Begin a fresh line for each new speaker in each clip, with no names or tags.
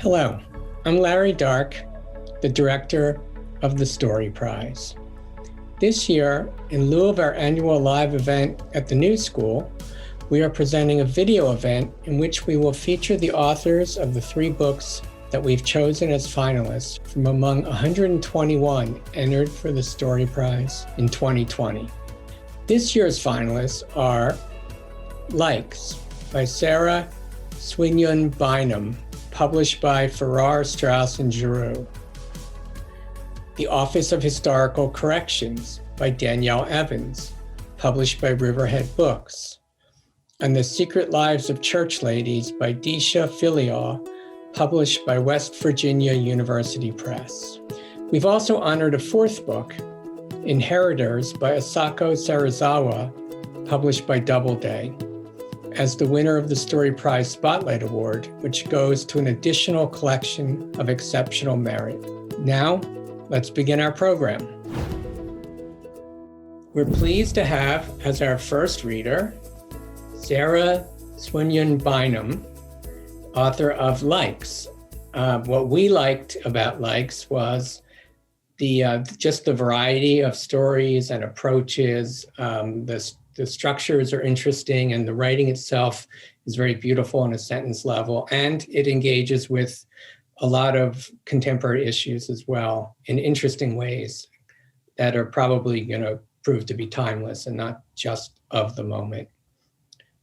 Hello, I'm Larry Dark, the director of the Story Prize. This year, in lieu of our annual live event at the New School, we are presenting a video event in which we will feature the authors of the 3 books that we've chosen as finalists from among 121 entered for the Story Prize in 2020. This year's finalists are Likes by Sarah Swinyon Bynum, published by Farrar, Straus and Giroux. The Office of Historical Corrections by Danielle Evans, published by Riverhead Books. And The Secret Lives of Church Ladies by Disha Filial, published by West Virginia University Press. We've also honored a 4th book, Inheritors by Asako Serizawa, published by Doubleday, as the winner of the Story Prize Spotlight Award, which goes to an additional collection of exceptional merit. Now, let's begin our program. We're pleased to have as our first reader, Sarah Swinyon Bynum, author of Likes. What we liked about Likes was just the variety of stories and approaches. The structures are interesting and the writing itself is very beautiful on a sentence level, and it engages with a lot of contemporary issues as well in interesting ways that are probably going to prove to be timeless and not just of the moment.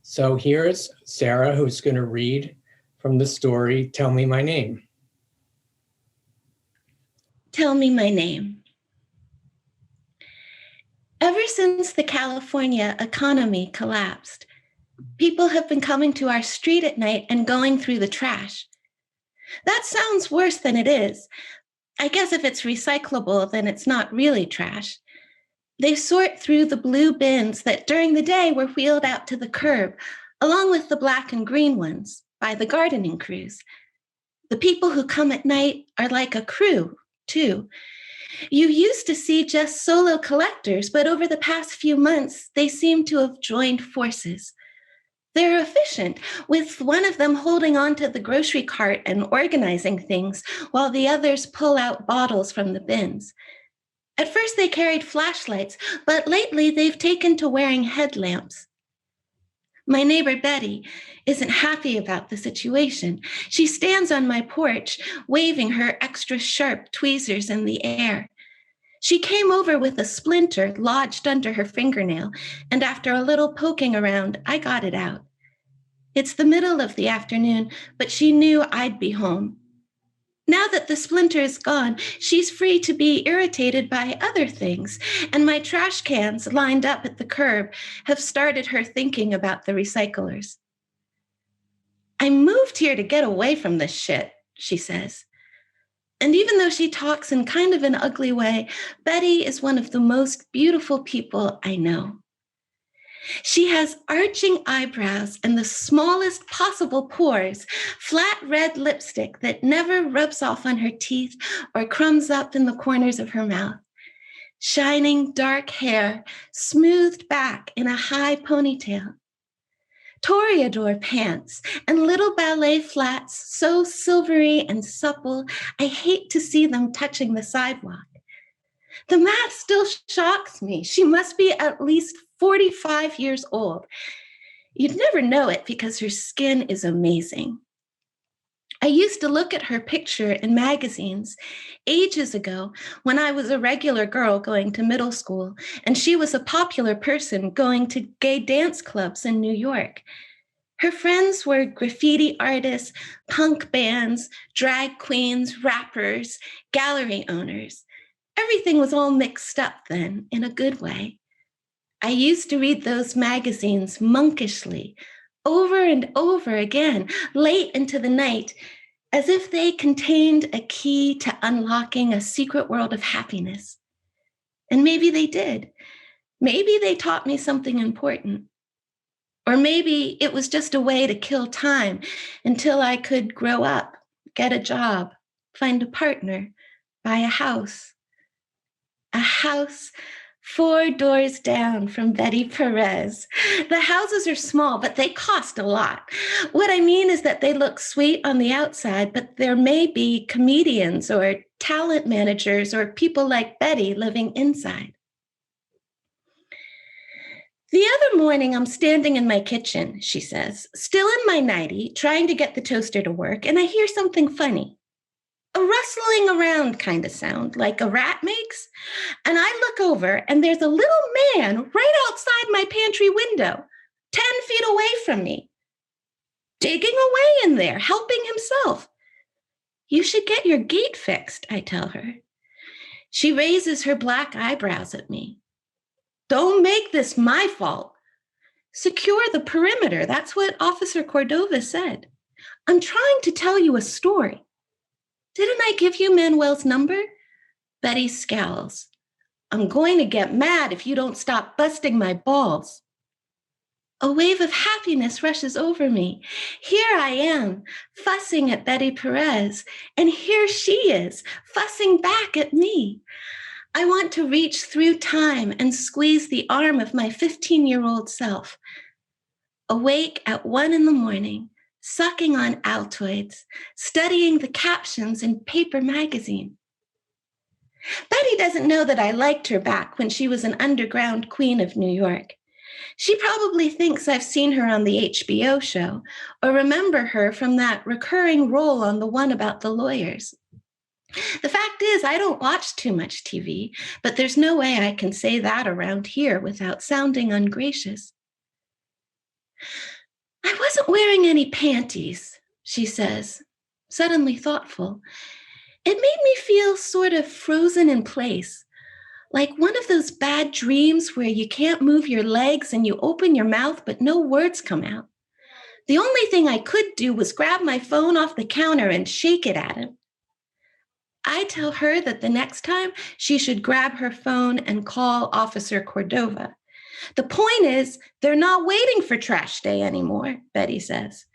So here's Sarah, who's going to read from the story, Tell Me My Name.
Tell Me My Name. Ever since the California economy collapsed, people have been coming to our street at night and going through the trash. That sounds worse than it is. I guess if it's recyclable, then it's not really trash. They sort through the blue bins that during the day were wheeled out to the curb, along with the black and green ones by the gardening crews. The people who come at night are like a crew, too. You used to see just solo collectors, but over the past few months, they seem to have joined forces. They're efficient, with one of them holding onto the grocery cart and organizing things, while the others pull out bottles from the bins. At first, they carried flashlights, but lately they've taken to wearing headlamps. My neighbor Betty isn't happy about the situation. She stands on my porch, waving her extra sharp tweezers in the air. She came over with a splinter lodged under her fingernail, and after a little poking around, I got it out. It's the middle of the afternoon, but she knew I'd be home. Now that the splinter is gone, she's free to be irritated by other things, and my trash cans lined up at the curb have started her thinking about the recyclers. I moved here to get away from this shit, she says. And even though she talks in kind of an ugly way, Betty is one of the most beautiful people I know. She has arching eyebrows and the smallest possible pores, flat red lipstick that never rubs off on her teeth or crumbs up in the corners of her mouth. Shining dark hair, smoothed back in a high ponytail. Toreador pants and little ballet flats so silvery and supple, I hate to see them touching the sidewalk. The math still shocks me. She must be at least 45 years old. You'd never know it because her skin is amazing. I used to look at her picture in magazines ages ago when I was a regular girl going to middle school, and she was a popular person going to gay dance clubs in New York. Her friends were graffiti artists, punk bands, drag queens, rappers, gallery owners. Everything was all mixed up then, in a good way. I used to read those magazines monkishly, over and over again, late into the night, as if they contained a key to unlocking a secret world of happiness. And maybe they did. Maybe they taught me something important. Or maybe it was just a way to kill time until I could grow up, get a job, find a partner, buy a house 4 doors down from Betty Perez. The houses are small, but they cost a lot. What I mean is that they look sweet on the outside, but there may be comedians or talent managers or people like Betty living inside. The other morning, I'm standing in my kitchen, she says, still in my nightie, trying to get the toaster to work, and I hear something funny. A rustling around kind of sound, like a rat makes. And I look over, and there's a little man right outside my pantry window, 10 feet away from me, digging away in there, helping himself. You should get your gate fixed, I tell her. She raises her black eyebrows at me. Don't make this my fault. Secure the perimeter. That's what Officer Cordova said. I'm trying to tell you a story. Didn't I give you Manuel's number? Betty scowls. I'm going to get mad if you don't stop busting my balls. A wave of happiness rushes over me. Here I am, fussing at Betty Perez, and here she is, fussing back at me. I want to reach through time and squeeze the arm of my 15-year-old self. Awake at 1 a.m, sucking on Altoids, studying the captions in Paper magazine. Betty doesn't know that I liked her back when she was an underground queen of New York. She probably thinks I've seen her on the HBO show or remember her from that recurring role on the one about the lawyers. The fact is, I don't watch too much TV, but there's no way I can say that around here without sounding ungracious. I wasn't wearing any panties, she says, suddenly thoughtful. It made me feel sort of frozen in place, like one of those bad dreams where you can't move your legs and you open your mouth, but no words come out. The only thing I could do was grab my phone off the counter and shake it at him. I tell her that the next time she should grab her phone and call Officer Cordova. The point is, they're not waiting for trash day anymore, Betty says.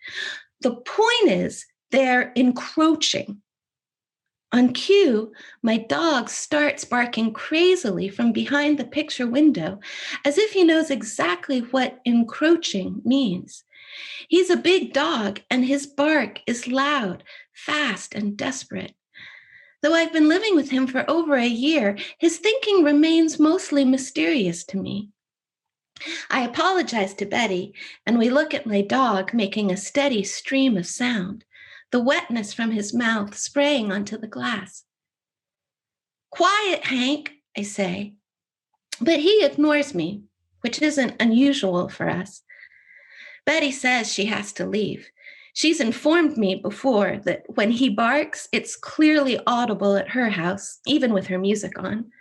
The point is, they're encroaching. On cue, my dog starts barking crazily from behind the picture window, as if he knows exactly what encroaching means. He's a big dog, and his bark is loud, fast, and desperate. Though I've been living with him for over a year, his thinking remains mostly mysterious to me. I apologize to Betty, and we look at my dog making a steady stream of sound, the wetness from his mouth spraying onto the glass. Quiet, Hank, I say, but he ignores me, which isn't unusual for us. Betty says she has to leave. She's informed me before that when he barks, it's clearly audible at her house, even with her music on.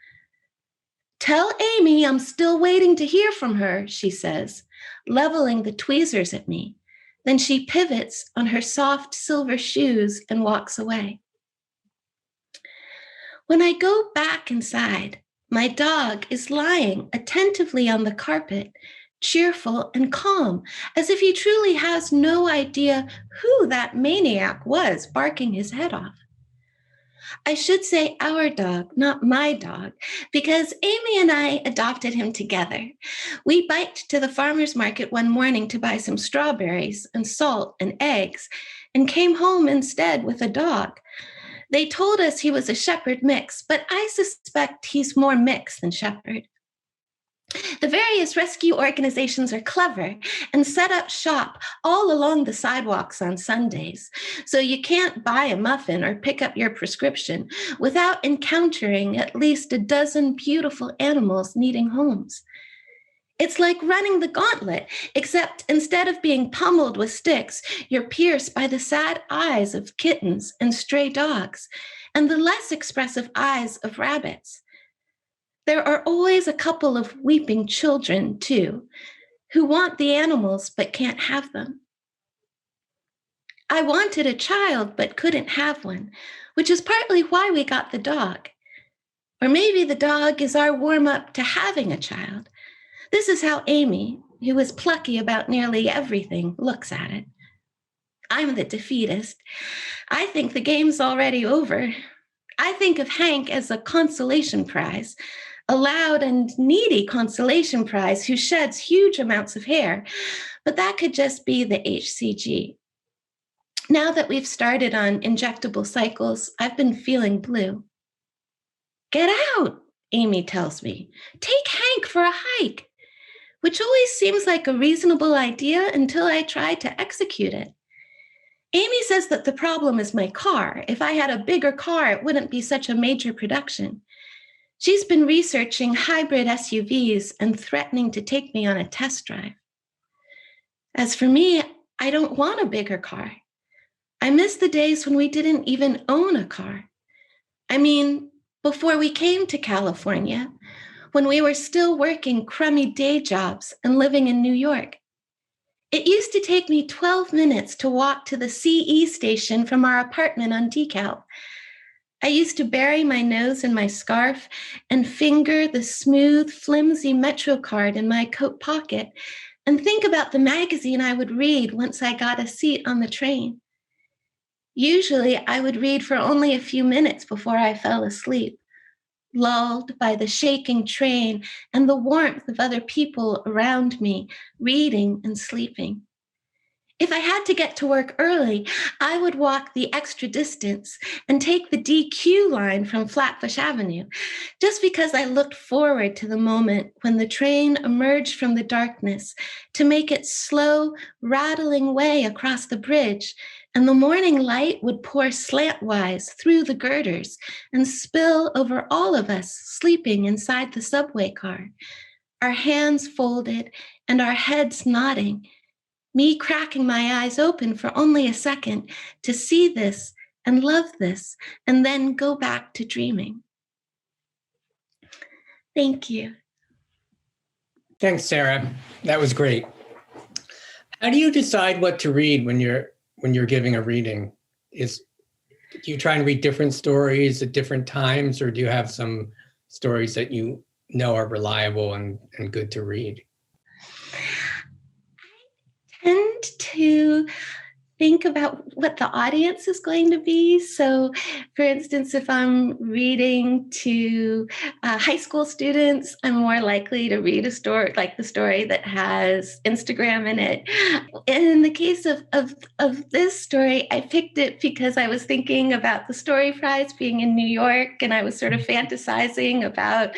Tell Amy I'm still waiting to hear from her, she says, leveling the tweezers at me. Then she pivots on her soft silver shoes and walks away. When I go back inside, my dog is lying attentively on the carpet, cheerful and calm, as if he truly has no idea who that maniac was barking his head off. I should say our dog, not my dog, because Amy and I adopted him together. We biked to the farmer's market one morning to buy some strawberries and salt and eggs, and came home instead with a dog. They told us he was a shepherd mix, but I suspect he's more mix than shepherd. The various rescue organizations are clever and set up shop all along the sidewalks on Sundays, so you can't buy a muffin or pick up your prescription without encountering at least a dozen beautiful animals needing homes. It's like running the gauntlet, except instead of being pummeled with sticks, you're pierced by the sad eyes of kittens and stray dogs, and the less expressive eyes of rabbits. There are always a couple of weeping children, too, who want the animals but can't have them. I wanted a child but couldn't have one, which is partly why we got the dog. Or maybe the dog is our warm-up to having a child. This is how Amy, who is plucky about nearly everything, looks at it. I'm the defeatist. I think the game's already over. I think of Hank as a consolation prize, a loud and needy consolation prize who sheds huge amounts of hair, but that could just be the HCG. Now that we've started on injectable cycles, I've been feeling blue. Get out, Amy tells me. Take Hank for a hike, which always seems like a reasonable idea until I try to execute it. Amy says that the problem is my car. If I had a bigger car, it wouldn't be such a major production. She's been researching hybrid SUVs and threatening to take me on a test drive. As for me, I don't want a bigger car. I miss the days when we didn't even own a car. I mean, before we came to California, when we were still working crummy day jobs and living in New York. It used to take me 12 minutes to walk to the CE station from our apartment on DeKalb. I used to bury my nose in my scarf and finger the smooth, flimsy Metro card in my coat pocket and think about the magazine I would read once I got a seat on the train. Usually, I would read for only a few minutes before I fell asleep, lulled by the shaking train and the warmth of other people around me, reading and sleeping. If I had to get to work early, I would walk the extra distance and take the DQ line from Flatbush Avenue, just because I looked forward to the moment when the train emerged from the darkness to make its slow, rattling way across the bridge, and the morning light would pour slantwise through the girders and spill over all of us sleeping inside the subway car, our hands folded and our heads nodding, me cracking my eyes open for only a second to see this and love this, and then go back to dreaming. Thank you.
Thanks, Sarah. That was great. How do you decide what to read when you're giving a reading? Do you try and read different stories at different times, or do you have some stories that you know are reliable and good to read?
I tend to think about what the audience is going to be. So, for instance, if I'm reading to high school students, I'm more likely to read a story like the story that has Instagram in it. And in the case of this story, I picked it because I was thinking about the story prize being in New York, and I was sort of fantasizing about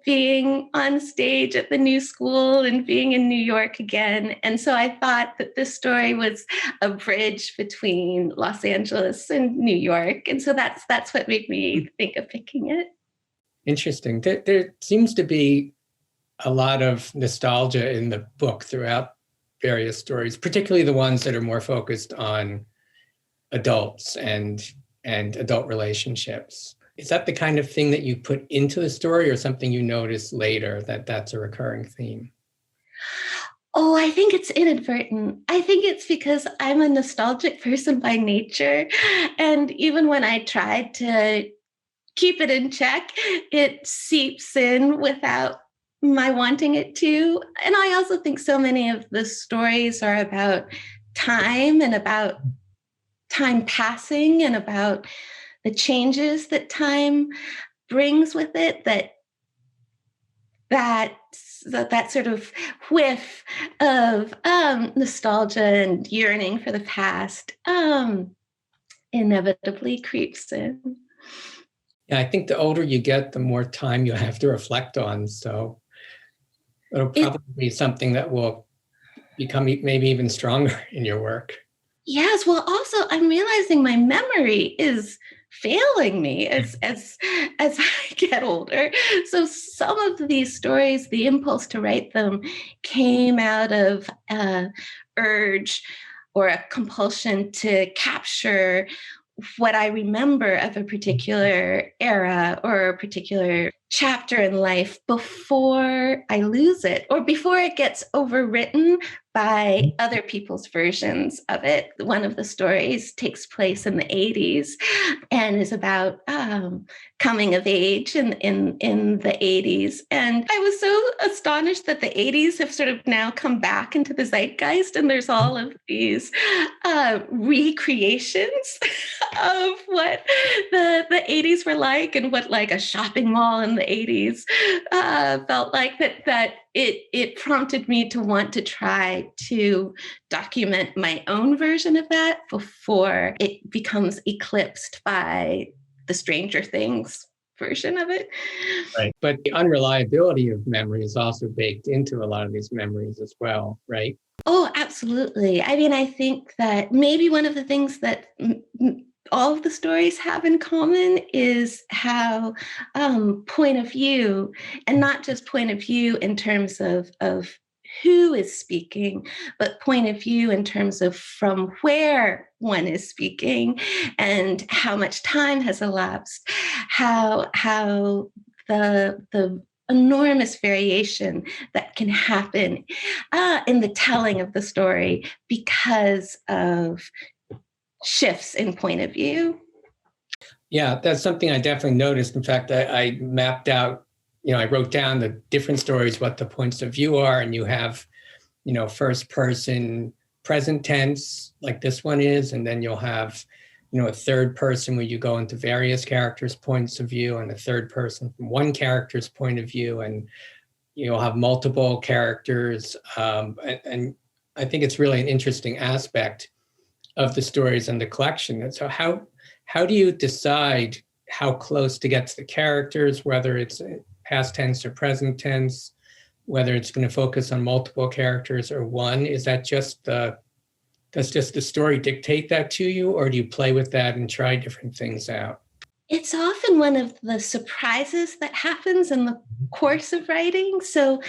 being on stage at the new school and being in New York again. And so I thought that this story was a bridge between Los Angeles and New York. And so that's what made me think of picking it.
Interesting. There seems to be a lot of nostalgia in the book throughout various stories, particularly the ones that are more focused on adults and adult relationships. Is that the kind of thing that you put into the story, or something you notice later that's a recurring theme?
Oh, I think it's inadvertent. I think it's because I'm a nostalgic person by nature. And even when I tried to keep it in check, it seeps in without my wanting it to. And I also think so many of the stories are about time and about time passing and about the changes that time brings with it, that sort of whiff of nostalgia and yearning for the past inevitably creeps in.
Yeah, I think the older you get, the more time you have to reflect on. So it'll probably be something that will become maybe even stronger in your work.
Yes. Well, also, I'm realizing my memory is failing me as I get older. So some of these stories, the impulse to write them came out of urge or a compulsion to capture what I remember of a particular era or a particular chapter in life before I lose it, or before it gets overwritten by other people's versions of it. One of the stories takes place in the 80s and is about coming of age in the 80s. And I was so astonished that the 80s have sort of now come back into the zeitgeist, and there's all of these recreations of what the 80s were like, and what like a shopping mall in the 80s felt like. That it prompted me to want to try to document my own version of that before it becomes eclipsed by the Stranger Things version of it.
Right. But the unreliability of memory is also baked into a lot of these memories as well, right?
Oh, absolutely. I mean, I think that maybe one of the things that all of the stories have in common is how point of view, and not just point of view in terms of who is speaking, but point of view in terms of from where one is speaking and how much time has elapsed, how the enormous variation that can happen in the telling of the story because of shifts in point of view.
Yeah, that's something I definitely noticed. In fact, I mapped out, I wrote down the different stories, what the points of view are, and you have, first person present tense, like this one is, and then you'll have, a third person where you go into various characters' points of view, and a third person from one character's point of view, and you'll have multiple characters. And I think it's really an interesting aspect of the stories and the collection. And so how do you decide how close to get to the characters, whether it's past tense or present tense, whether it's going to focus on multiple characters or one? Is that does just the story dictate that to you, or do you play with that and try different things out?
It's often one of the surprises that happens in the course of writing. So,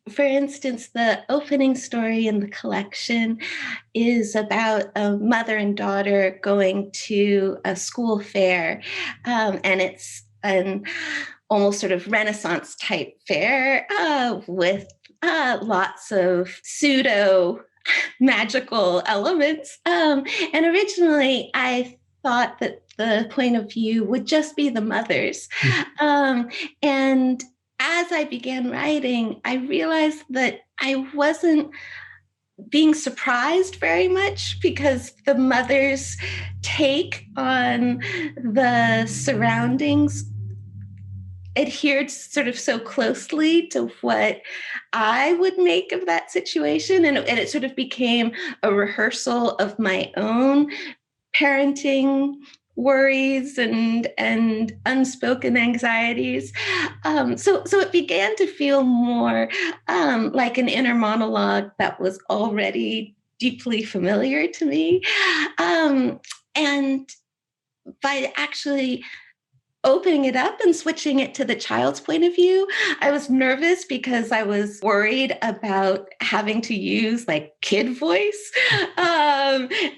for instance, the opening story in the collection is about a mother and daughter going to a school fair, and it's an almost sort of Renaissance type fair with lots of pseudo magical elements. And originally, I thought that the point of view would just be the mother's. And as I began writing, I realized that I wasn't being surprised very much, because the mother's take on the surroundings adhered sort of so closely to what I would make of that situation. And it sort of became a rehearsal of my own parenting worries and unspoken anxieties. So it began to feel more like an inner monologue that was already deeply familiar to me. And by actually opening it up and switching it to the child's point of view, I was nervous because I was worried about having to use like kid voice.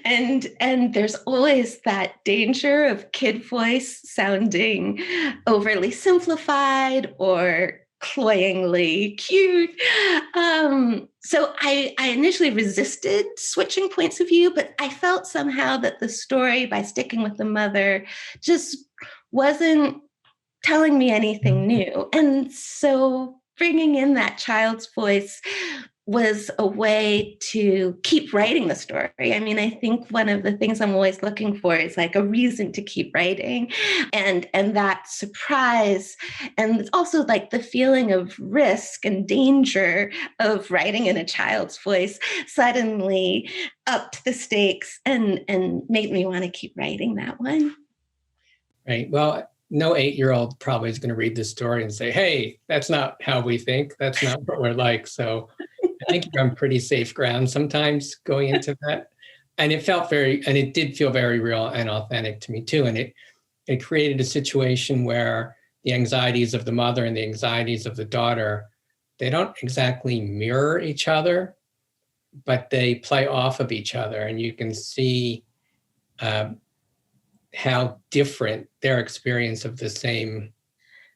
And there's always that danger of kid voice sounding overly simplified or cloyingly cute. So I initially resisted switching points of view, but I felt somehow that the story, by sticking with the mother, just wasn't telling me anything new. And so bringing in that child's voice was a way to keep writing the story. I mean, I think one of the things I'm always looking for is like a reason to keep writing, and that surprise, and also like the feeling of risk and danger of writing in a child's voice suddenly upped the stakes and made me want to keep writing that one.
Right. Well, no 8-year-old probably is going to read this story and say, hey, that's not how we think. That's not what we're like. So I think you're on pretty safe ground sometimes going into that. And it did feel very real and authentic to me too. And it created a situation where the anxieties of the mother and the anxieties of the daughter, they don't exactly mirror each other, but they play off of each other. And you can see how different their experience of the same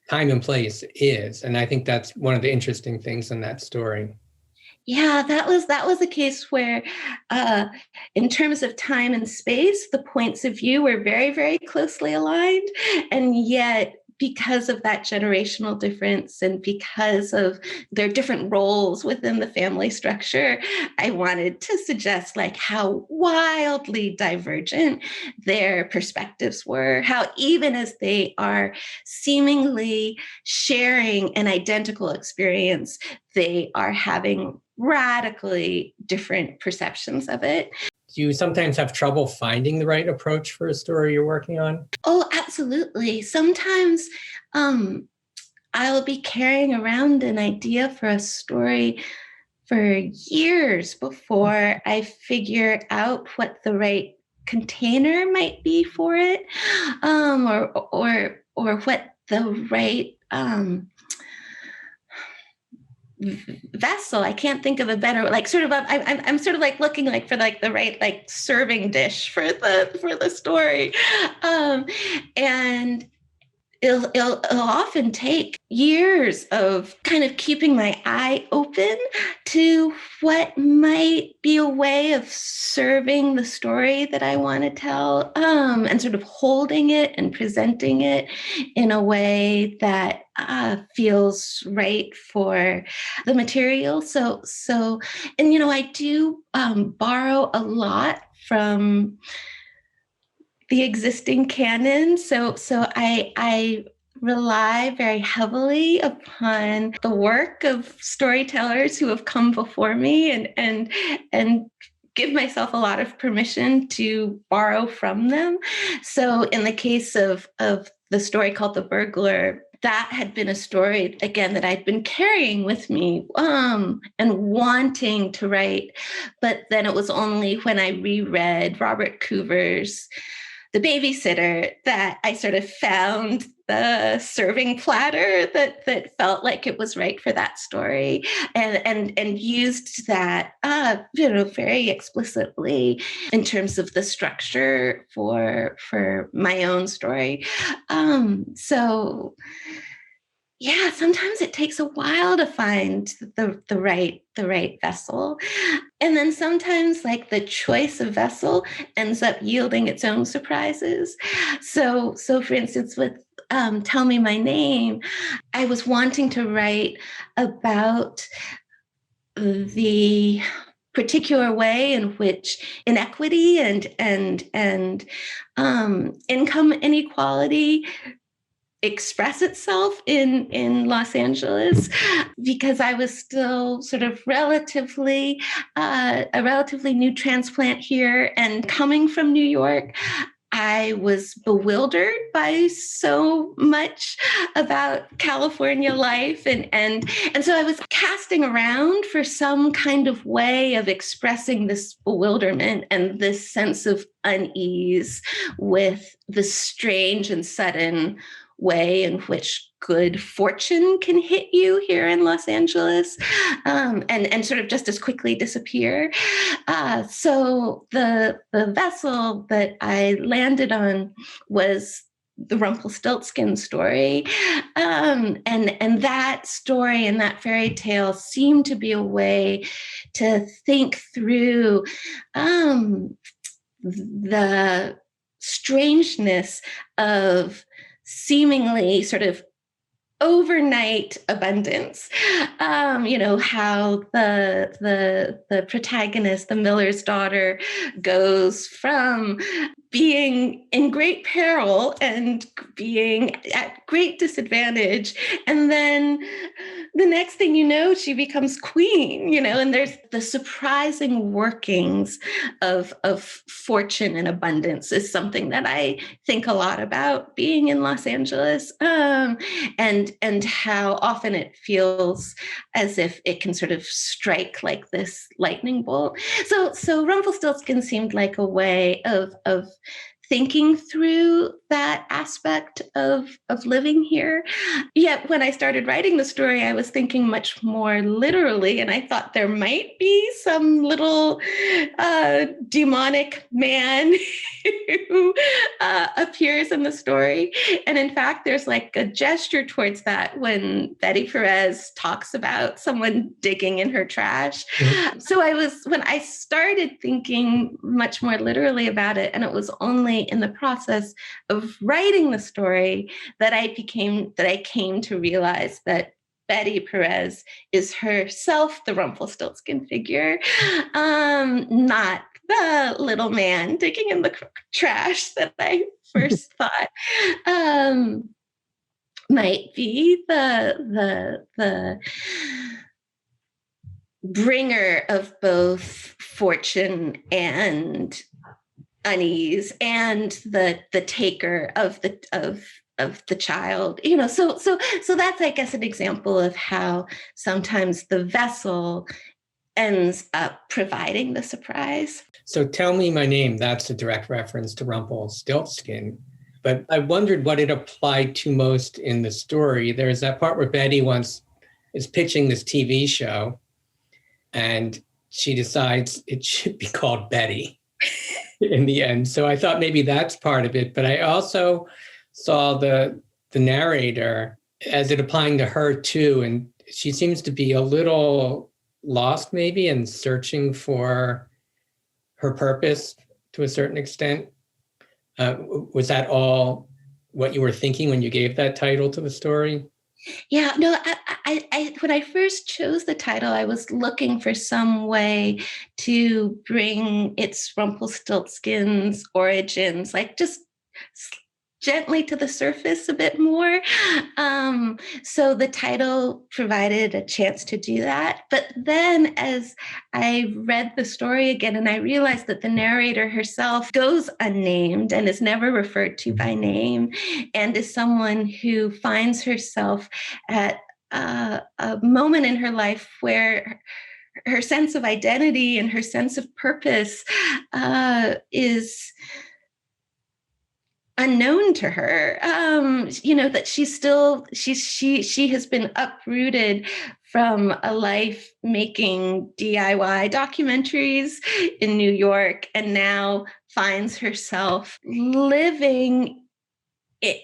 time and place is. And I think that's one of the interesting things in that story.
Yeah, that was a case where, in terms of time and space, the points of view were very, very closely aligned, and yet because of that generational difference and because of their different roles within the family structure, I wanted to suggest like how wildly divergent their perspectives were, how even as they are seemingly sharing an identical experience, they are having radically different perceptions of it.
Do you sometimes have trouble finding the right approach for a story you're working on?
Oh, absolutely. Sometimes I'll be carrying around an idea for a story for years before I figure out what the right container might be for it, or what the right vessel. I can't think of a better, like sort of I'm sort of like looking like for like the right like serving dish for the story, and it'll often take years of kind of keeping my eye open to what might be a way of serving the story that I want to tell, and sort of holding it and presenting it in a way that feels right for the material. And I do borrow a lot from the existing canon. So I rely very heavily upon the work of storytellers who have come before me, and give myself a lot of permission to borrow from them. So in the case of the story called The Burglar, that had been a story, again, that I'd been carrying with me, and wanting to write. But then it was only when I reread Robert Coover's The Babysitter that I sort of found the serving platter that felt like it was right for that story, and used that very explicitly in terms of the structure for my own story. So yeah, sometimes it takes a while to find the right vessel. And then sometimes like the choice of vessel ends up yielding its own surprises. So for instance, with Tell Me My Name, I was wanting to write about the particular way in which inequity and income inequality express itself in Los Angeles, because I was still sort of a relatively new transplant here, and coming from New York, I was bewildered by so much about California life, and so I was casting around for some kind of way of expressing this bewilderment and this sense of unease with the strange and sudden way in which good fortune can hit you here in Los Angeles, and sort of just as quickly disappear. So the vessel that I landed on was the Rumpelstiltskin story, and that story and that fairy tale seemed to be a way to think through the strangeness of seemingly sort of overnight abundance. How the protagonist, the miller's daughter, goes from being in great peril and being at great disadvantage, and then the next thing you know, she becomes queen, and there's the surprising workings of fortune and abundance is something that I think a lot about being in Los Angeles, and how often it feels as if it can sort of strike like this lightning bolt. So Rumpelstiltskin seemed like a way of thinking through that aspect of living here. Yet when I started writing the story, I was thinking much more literally, and I thought there might be some little demonic man who appears in the story. And in fact, there's like a gesture towards that when Betty Perez talks about someone digging in her trash. Mm-hmm. So when I started thinking much more literally about it, and it was only in the process of writing the story that I came to realize that Betty Perez is herself the Rumpelstiltskin figure, not the little man digging in the trash that I first thought might be the bringer of both fortune and unease, and the taker of the child. So that's, I guess, an example of how sometimes the vessel ends up providing the surprise.
So Tell Me My Name, that's a direct reference to Rumpelstiltskin. But I wondered what it applied to most in the story. There's that part where Betty once is pitching this TV show, and she decides it should be called Betty in the end. So I thought maybe that's part of it. But I also saw the narrator as it applying to her too. And she seems to be a little lost maybe and searching for her purpose to a certain extent. Was that all what you were thinking when you gave that title to the story?
Yeah, no, I when I first chose the title, I was looking for some way to bring its Rumpelstiltskin's origins, like just gently to the surface a bit more. So the title provided a chance to do that. But then as I read the story again, and I realized that the narrator herself goes unnamed and is never referred to by name, and is someone who finds herself at a moment in her life where her sense of identity and her sense of purpose is unknown to her. That she has been uprooted from a life making DIY documentaries in New York, and now finds herself living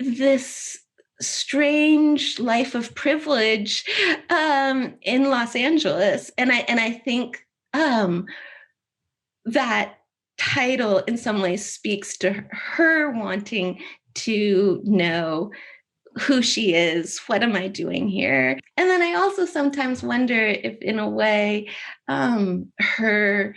this strange life of privilege in Los Angeles. And I think that title in some ways speaks to her wanting to know who she is, what am I doing here? And then I also sometimes wonder if, in a way, her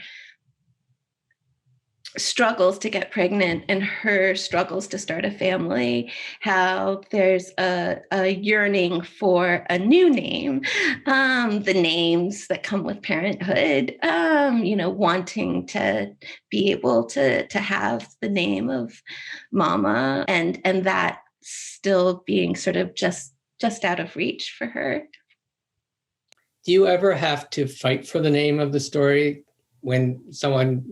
struggles to get pregnant and her struggles to start a family, how there's a yearning for a new name, the names that come with parenthood, wanting to be able to have the name of mama, and that still being sort of just out of reach for her.
Do you ever have to fight for the name of the story when someone,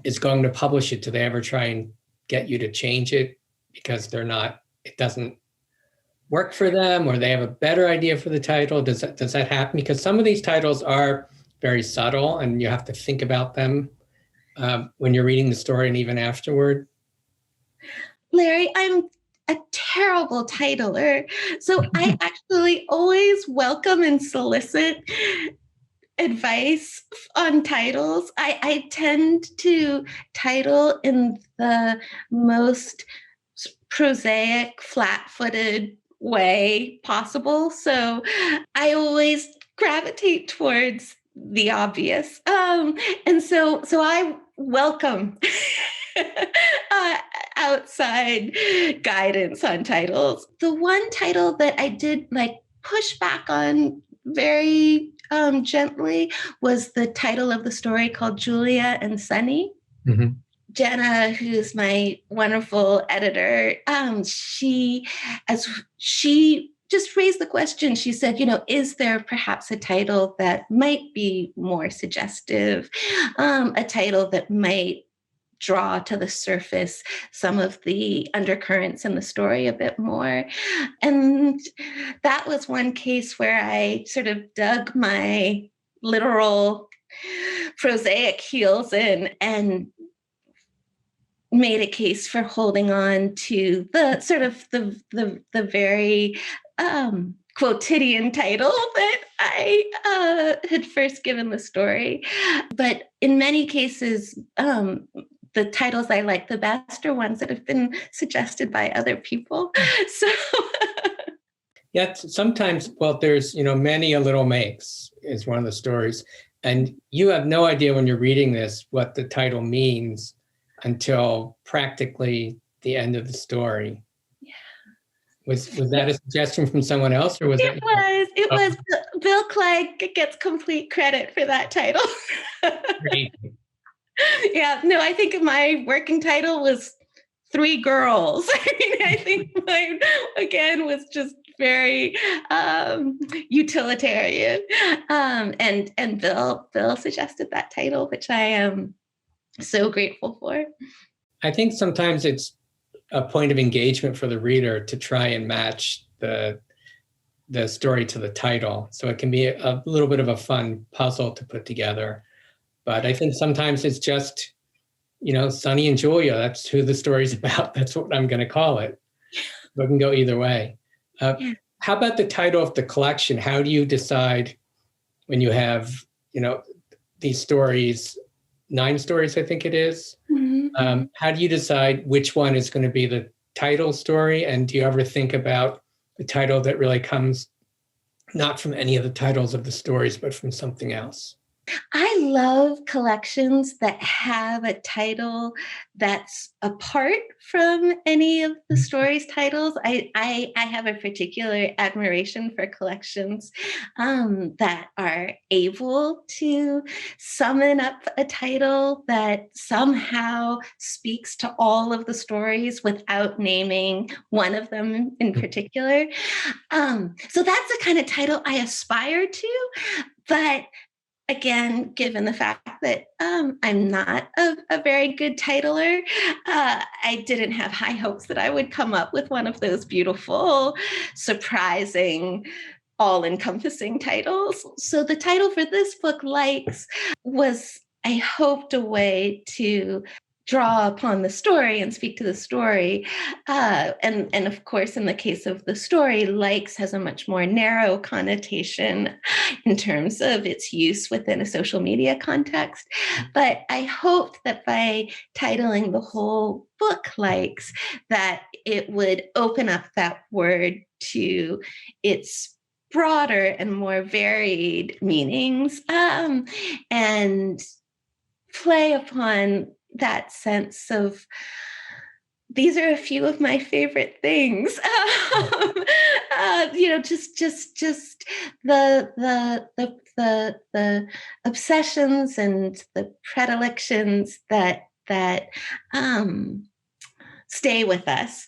is going to publish it? Do they ever try and get you to change it because it doesn't work for them, or they have a better idea for the title? Does that happen? Because some of these titles are very subtle and you have to think about them when you're reading the story and even afterward.
Larry, I'm a terrible titler. So I actually always welcome and solicit advice on titles. I tend to title in the most prosaic, flat-footed way possible. So I always gravitate towards the obvious. And so I welcome outside guidance on titles. The one title that I did push back on very gently was the title of the story, called Julia and Sunny. Mm-hmm. Jenna, who's my wonderful editor, she just raised the question. She said, is there perhaps a title that might be more suggestive, a title that might draw to the surface some of the undercurrents in the story a bit more. And that was one case where I sort of dug my literal prosaic heels in and made a case for holding on to the sort of the very quotidian title that I had first given the story. But in many cases, the titles I like the best are ones that have been suggested by other people. So
yeah, sometimes, well, there's, many a little makes is one of the stories. And you have no idea when you're reading this what the title means until practically the end of the story.
Yeah.
Was that a suggestion from someone else, or was
it
that?
It was. Bill Clegg gets complete credit for that title.
Great.
Yeah, no, I think my working title was Three Girls. I think mine again was just very utilitarian. And Bill suggested that title, which I am so grateful for.
I think sometimes it's a point of engagement for the reader to try and match the story to the title. So it can be a little bit of a fun puzzle to put together. But I think sometimes it's just, Sonny and Julia, that's who the story's about. That's what I'm going to call it. It can go either way. How about the title of the collection? How do you decide when you have, these stories, 9 stories, I think it is. Mm-hmm. How do you decide which one is going to be the title story? And do you ever think about the title that really comes not from any of the titles of the stories, but from something else?
I love collections that have a title that's apart from any of the story's titles. I have a particular admiration for collections that are able to summon up a title that somehow speaks to all of the stories without naming one of them in particular. So that's the kind of title I aspire to, but again, given the fact that I'm not a very good titler, I didn't have high hopes that I would come up with one of those beautiful, surprising, all-encompassing titles. So the title for this book, Likes, was, I hoped, a way to draw upon the story and speak to the story. And of course, in the case of the story, likes has a much more narrow connotation in terms of its use within a social media context. But I hoped that by titling the whole book Likes, that it would open up that word to its broader and more varied meanings, and play upon that sense of these are a few of my favorite things. Just the obsessions and the predilections that stay with us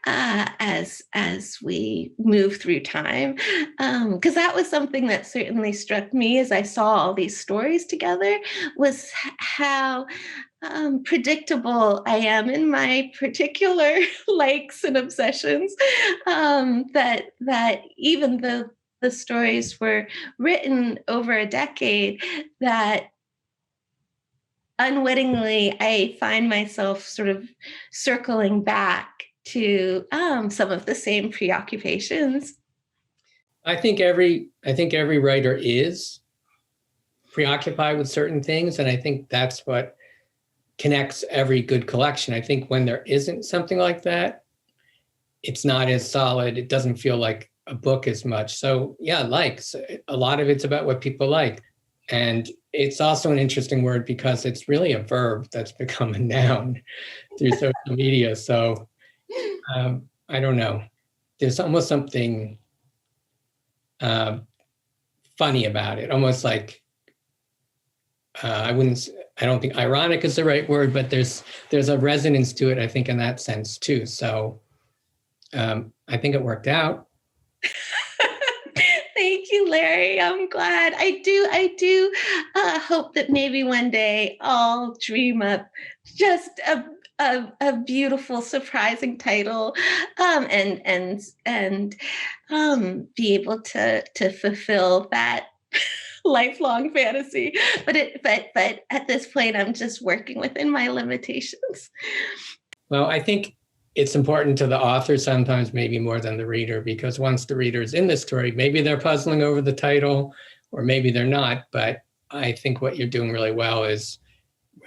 as we move through time. Because that was something that certainly struck me as I saw all these stories together, was how predictable I am in my particular likes and obsessions, that even though the stories were written over a decade, that unwittingly I find myself sort of circling back to some of the same preoccupations.
I think every writer is preoccupied with certain things, and I think that's what connects every good collection. I think when there isn't something like that, it's not as solid. It doesn't feel like a book as much. So yeah, likes, a lot of it's about what people like. And it's also an interesting word because it's really a verb that's become a noun through social media. So I don't know. There's almost something funny about it, almost like I don't think ironic is the right word, but there's a resonance to it, I think, in that sense too. So I think it worked out.
Thank Thank you, Larry. I'm glad. I do hope that maybe one day I'll dream up just a beautiful, surprising title, and be able to fulfill that lifelong fantasy. But at this point, I'm just working within my limitations.
Well, I think it's important to the author sometimes, maybe more than the reader, because once the reader is in the story, maybe they're puzzling over the title, or maybe they're not. But I think what you're doing really well is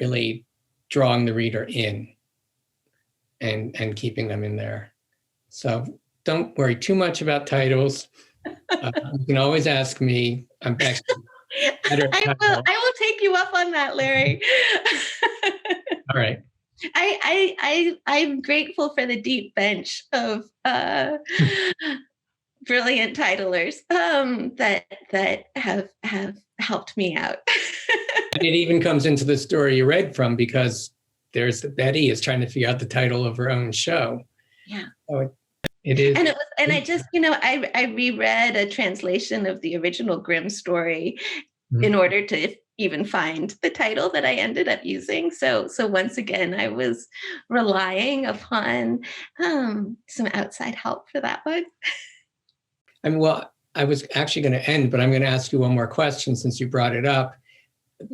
really drawing the reader in and keeping them in there. So don't worry too much about titles. You can always ask me. I'm actually better at
I will take you up on that, Larry.
All right.
I'm grateful for the deep bench of brilliant titlers that have helped me out.
And it even comes into the story you read from, because there's Betty is trying to figure out the title of her own show.
Yeah.
So it is.
And I just, I reread a translation of the original Grimm story in order to even find the title that I ended up using. So once again, I was relying upon some outside help for that one.
Well, I was actually going to end, but I'm going to ask you one more question since you brought it up.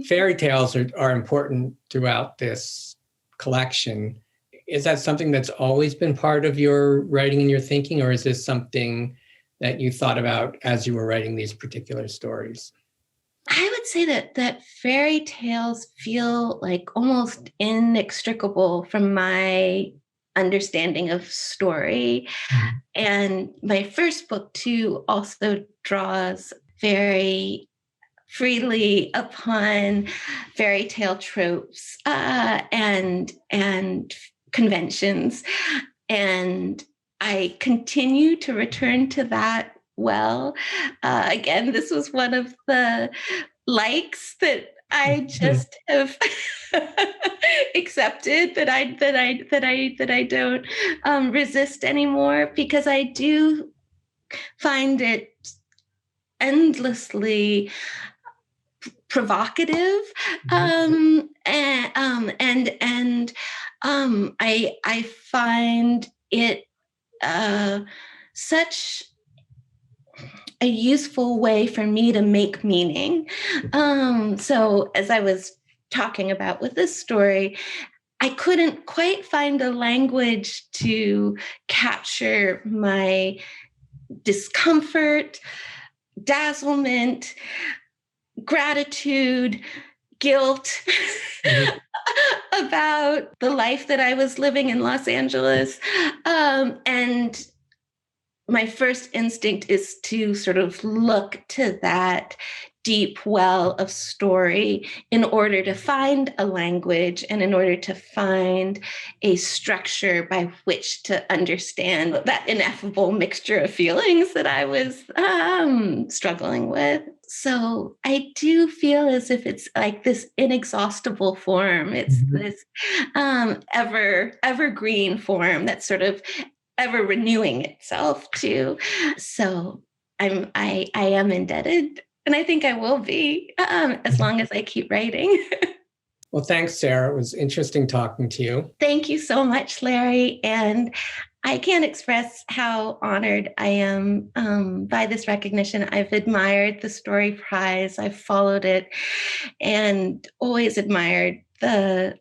Fairy tales are important throughout this collection. Is that something that's always been part of your writing and your thinking, or is this something that you thought about as you were writing these particular stories?
I would say that fairy tales feel like almost inextricable from my understanding of story. Mm-hmm. And my first book, too, also draws very freely upon fairy tale tropes and conventions. And I continue to return to that. Well, again, this was one of the likes that I just have accepted, that I don't resist anymore, because I do find it endlessly provocative, and I find it such a useful way for me to make meaning. So as I was talking about with this story, I couldn't quite find a language to capture my discomfort, dazzlement, gratitude, guilt about the life that I was living in Los Angeles. And my first instinct is to sort of look to that deep well of story in order to find a language and in order to find a structure by which to understand that ineffable mixture of feelings that I was struggling with. So I do feel as if it's like this inexhaustible form. It's this evergreen form that's sort of ever renewing itself too. So I am indebted, and I think I will be as long as I keep writing.
Well, thanks, Sarah. It was interesting talking to you.
Thank you so much, Larry. And I can't express how honored I am by this recognition. I've admired the Story Prize. I've followed it and always admired the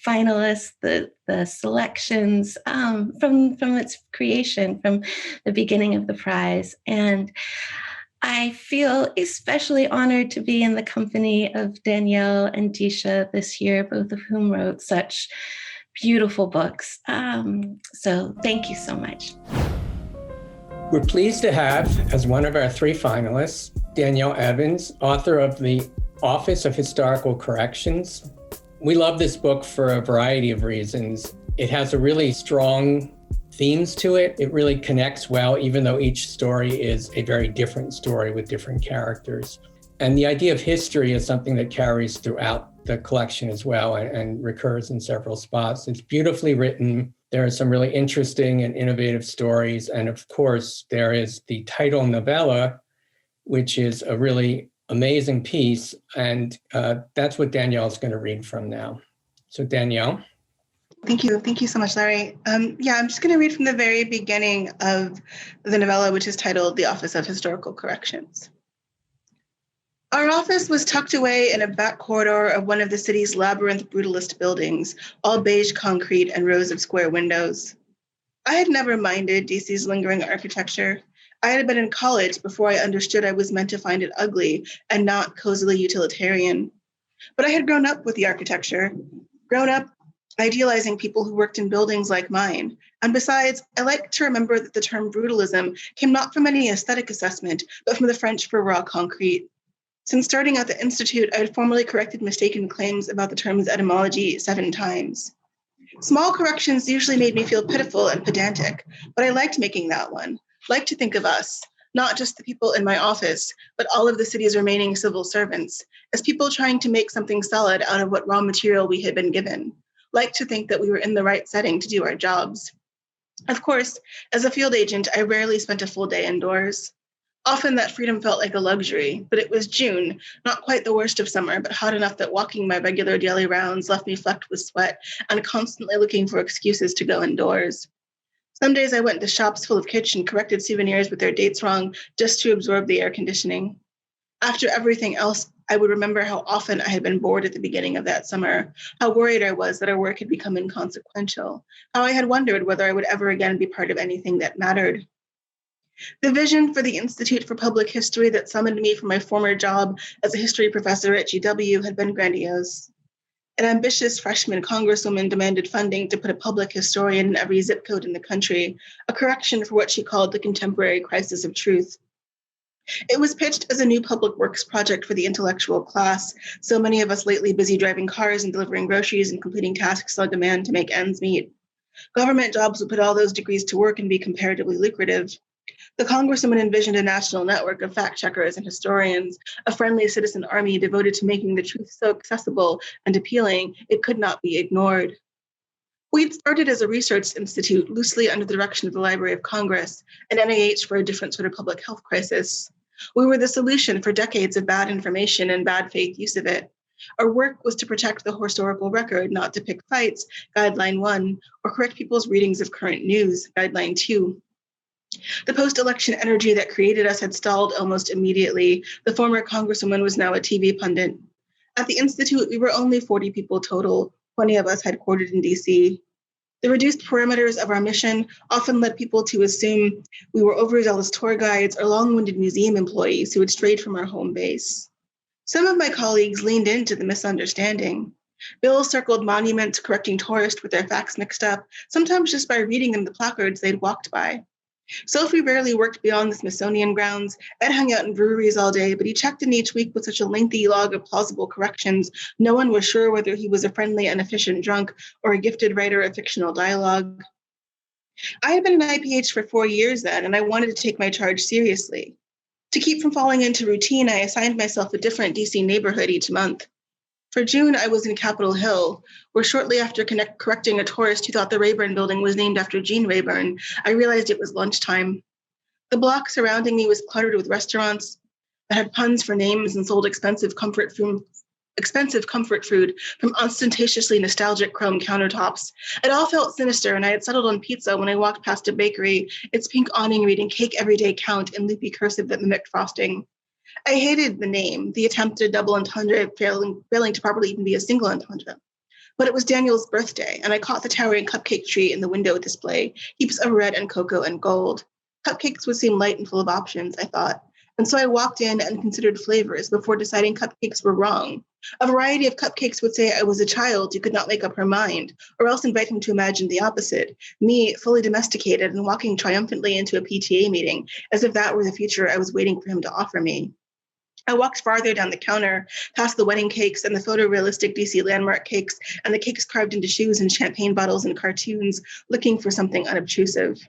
finalists, the selections from its creation, from the beginning of the prize. And I feel especially honored to be in the company of Danielle and Disha this year, both of whom wrote such beautiful books. So thank you so much.
We're pleased to have, as one of our 3 finalists, Danielle Evans, author of The Office of Historical Corrections. We love this book for a variety of reasons. It has a really strong themes to it. It really connects well, even though each story is a very different story with different characters. And the idea of history is something that carries throughout the collection as well and recurs in several spots. It's beautifully written. There are some really interesting and innovative stories. And of course, there is the title novella, which is a really amazing piece. And that's what Danielle is going to read from now. So Danielle.
Thank you. Thank you so much, Larry. I'm just going to read from the very beginning of the novella, which is titled The Office of Historical Corrections. Our office was tucked away in a back corridor of one of the city's labyrinth brutalist buildings, all beige concrete and rows of square windows. I had never minded DC's lingering architecture. I had been in college before I understood I was meant to find it ugly and not cozily utilitarian. But I had grown up with the architecture, grown up idealizing people who worked in buildings like mine. And besides, I like to remember that the term brutalism came not from any aesthetic assessment, but from the French for raw concrete. Since starting at the Institute, I had formally corrected mistaken claims about the term's etymology 7 times. Small corrections usually made me feel pitiful and pedantic, but I liked making that one. Liked to think of us, not just the people in my office, but all of the city's remaining civil servants, as people trying to make something solid out of what raw material we had been given. Liked to think that we were in the right setting to do our jobs. Of course, as a field agent, I rarely spent a full day indoors. Often that freedom felt like a luxury, but it was June, not quite the worst of summer, but hot enough that walking my regular daily rounds left me flecked with sweat and constantly looking for excuses to go indoors. Some days I went to shops full of kitsch and corrected souvenirs with their dates wrong just to absorb the air conditioning. After everything else, I would remember how often I had been bored at the beginning of that summer, how worried I was that our work had become inconsequential, how I had wondered whether I would ever again be part of anything that mattered. The vision for the Institute for Public History that summoned me from my former job as a history professor at GW had been grandiose. An ambitious freshman congresswoman demanded funding to put a public historian in every zip code in the country, a correction for what she called the contemporary crisis of truth. It was pitched as a new public works project for the intellectual class, so many of us lately busy driving cars and delivering groceries and completing tasks on demand to make ends meet. Government jobs would put all those degrees to work and be comparatively lucrative. The Congresswoman envisioned a national network of fact-checkers and historians, a friendly citizen army devoted to making the truth so accessible and appealing it could not be ignored. We'd started as a research institute loosely under the direction of the Library of Congress and NIH for a different sort of public health crisis. We were the solution for decades of bad information and bad faith use of it. Our work was to protect the historical record, not to pick fights, Guideline 1, or correct people's readings of current news, Guideline 2. The post-election energy that created us had stalled almost immediately. The former congresswoman was now a TV pundit. At the Institute, we were only 40 people total, 20 of us headquartered in DC. The reduced parameters of our mission often led people to assume we were overzealous tour guides or long-winded museum employees who had strayed from our home base. Some of my colleagues leaned into the misunderstanding. Bills circled monuments, correcting tourists with their facts mixed up, sometimes just by reading them the placards they'd walked by. Sophie rarely worked beyond the Smithsonian grounds. Ed hung out in breweries all day, but he checked in each week with such a lengthy log of plausible corrections, no one was sure whether he was a friendly and efficient drunk or a gifted writer of fictional dialogue. I had been an IPH for 4 years then, and I wanted to take my charge seriously. To keep from falling into routine, I assigned myself a different DC neighborhood each month. For June, I was in Capitol Hill, where shortly after correcting a tourist who thought the Rayburn building was named after Gene Rayburn, I realized it was lunchtime. The block surrounding me was cluttered with restaurants that had puns for names and sold expensive comfort food from ostentatiously nostalgic chrome countertops. It all felt sinister, and I had settled on pizza when I walked past a bakery, its pink awning reading "Cake Every Day Count" in loopy cursive that mimicked frosting. I hated the name, the attempted double entendre failing to properly even be a single entendre. But it was Daniel's birthday, and I caught the towering cupcake tree in the window display, heaps of red and cocoa and gold. Cupcakes would seem light and full of options, I thought. And so I walked in and considered flavors before deciding cupcakes were wrong. A variety of cupcakes would say I was a child who could not make up her mind, or else invite him to imagine the opposite, me fully domesticated and walking triumphantly into a PTA meeting, as if that were the future I was waiting for him to offer me. I walked farther down the counter, past the wedding cakes and the photorealistic DC landmark cakes and the cakes carved into shoes and champagne bottles and cartoons, looking for something unobtrusive.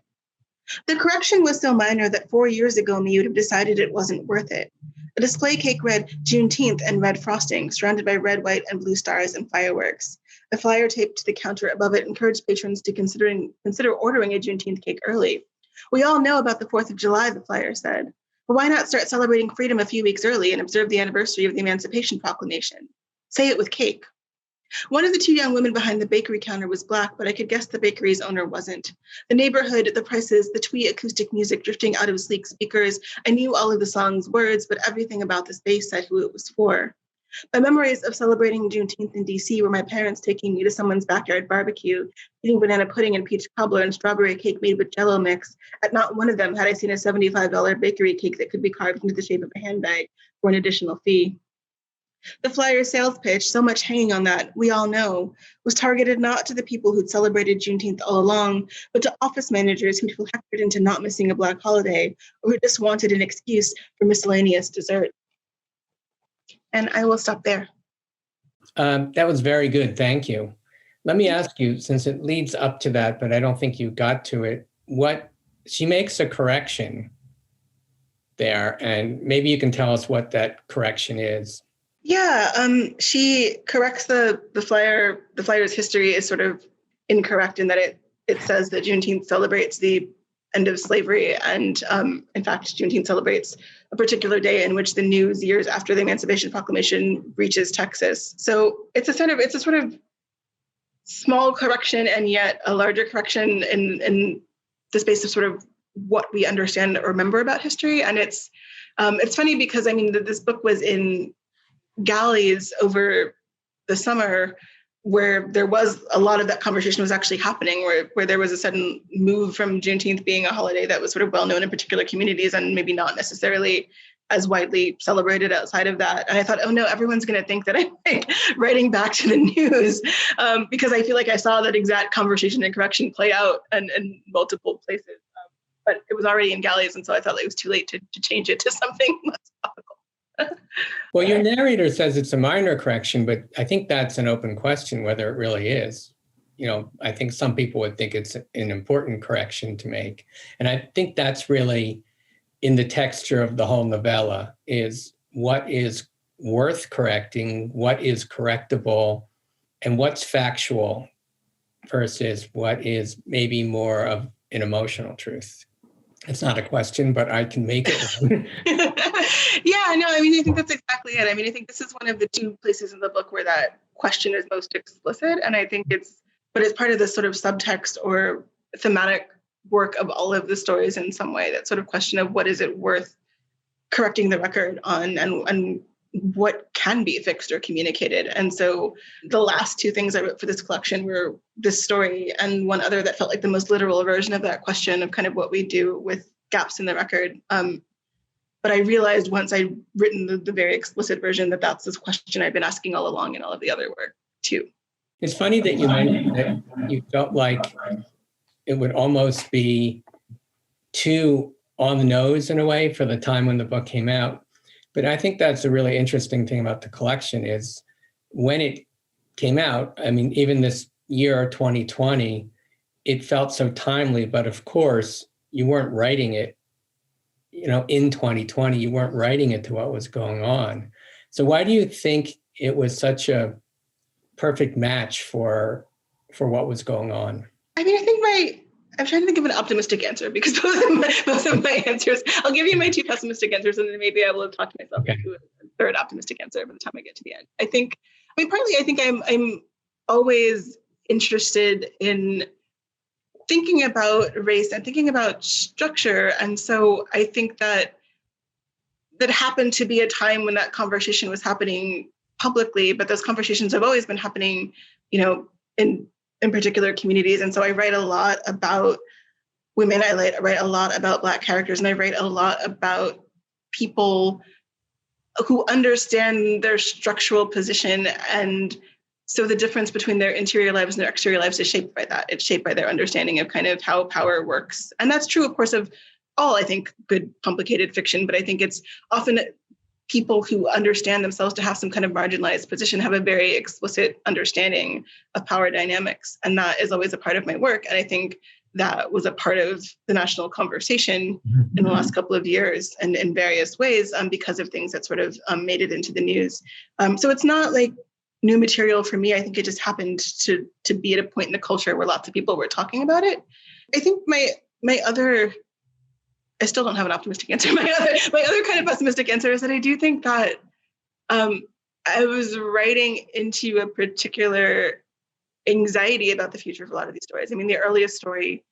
The correction was so minor that 4 years ago me would have decided it wasn't worth it. The display cake read Juneteenth and red frosting, surrounded by red, white, and blue stars and fireworks. A flyer taped to the counter above it encouraged patrons to consider ordering a Juneteenth cake early. We all know about the 4th of July, the flyer said. But why not start celebrating freedom a few weeks early and observe the anniversary of the Emancipation Proclamation? Say it with cake. One of the two young women behind the bakery counter was Black, but I could guess the bakery's owner wasn't. The neighborhood, the prices, the twee acoustic music drifting out of sleek speakers. I knew all of the song's words, but everything about the space said who it was for. My memories of celebrating Juneteenth in DC were my parents taking me to someone's backyard barbecue, eating banana pudding and peach cobbler and strawberry cake made with Jell-O mix. At not one of them had I seen a $75 bakery cake that could be carved into the shape of a handbag for an additional fee. The flyer sales pitch, so much hanging on that, we all know, was targeted not to the people who'd celebrated Juneteenth all along, but to office managers who'd feel hectored into not missing a Black holiday, or who just wanted an excuse for miscellaneous dessert. And I will stop there.
That was very good. Thank you. Let me ask you, since it leads up to that, but I don't think you got to it, she makes a correction there, and maybe you can tell us what that correction is.
Yeah, she corrects the flyer. The flyer's history is sort of incorrect in that it says that Juneteenth celebrates the end of slavery, and in fact, Juneteenth celebrates a particular day in which the news years after the Emancipation Proclamation reaches Texas. So it's a sort of small correction and yet a larger correction in the space of sort of what we understand or remember about history. And it's funny because this book was in galleys over the summer where there was a lot of that conversation was actually happening, where there was a sudden move from Juneteenth being a holiday that was sort of well known in particular communities and maybe not necessarily as widely celebrated outside of that. And I thought, oh no, everyone's going to think that I'm like writing back to the news, because I feel like I saw that exact conversation and correction play out in multiple places. But it was already in galleys, and so I thought it was too late to change it to something less topical.
Well, your narrator says it's a minor correction, but I think that's an open question whether it really is. I think some people would think it's an important correction to make. And I think that's really in the texture of the whole novella, is what is worth correcting, what is correctable, and what's factual versus what is maybe more of an emotional truth. It's not a question, but I can make it.
Yeah, no, I think that's exactly it. I think this is one of the two places in the book where that question is most explicit. And I think it's part of this sort of subtext or thematic work of all of the stories in some way, that sort of question of what is it worth correcting the record on and what can be fixed or communicated. And so the last two things I wrote for this collection were this story and one other that felt like the most literal version of that question of kind of what we do with gaps in the record. But I realized once I'd written the very explicit version that that's this question I've been asking all along in all of the other work too.
It's funny that you mentioned that you felt like it would almost be too on the nose in a way for the time when the book came out. But I think that's a really interesting thing about the collection is when it came out, even this year, 2020, it felt so timely, but of course you weren't writing it, in 2020, you weren't writing it to what was going on. So why do you think it was such a perfect match for what was going on?
I'm trying to think of an optimistic answer because both of my answers, I'll give you my two pessimistic answers and then maybe I will talk to myself into a third optimistic answer by the time I get to the end. Partly I think I'm always interested in thinking about race and thinking about structure. And so I think that happened to be a time when that conversation was happening publicly, but those conversations have always been happening, in particular communities. And so I write a lot about women, I write a lot about Black characters, and I write a lot about people who understand their structural position. And so the difference between their interior lives and their exterior lives is shaped by that. It's shaped by their understanding of kind of how power works. And that's true, of course, of all, I think, good, complicated fiction. But I think it's often people who understand themselves to have some kind of marginalized position have a very explicit understanding of power dynamics. And that is always a part of my work. And I think that was a part of the national conversation in the last couple of years and in various ways because of things that sort of made it into the news. So it's not like new material for me. I think it just happened to be at a point in the culture where lots of people were talking about it. I think my other I still don't have an optimistic answer. My other kind of pessimistic answer is that I do think that I was writing into a particular anxiety about the future of a lot of these stories. I mean, the earliest story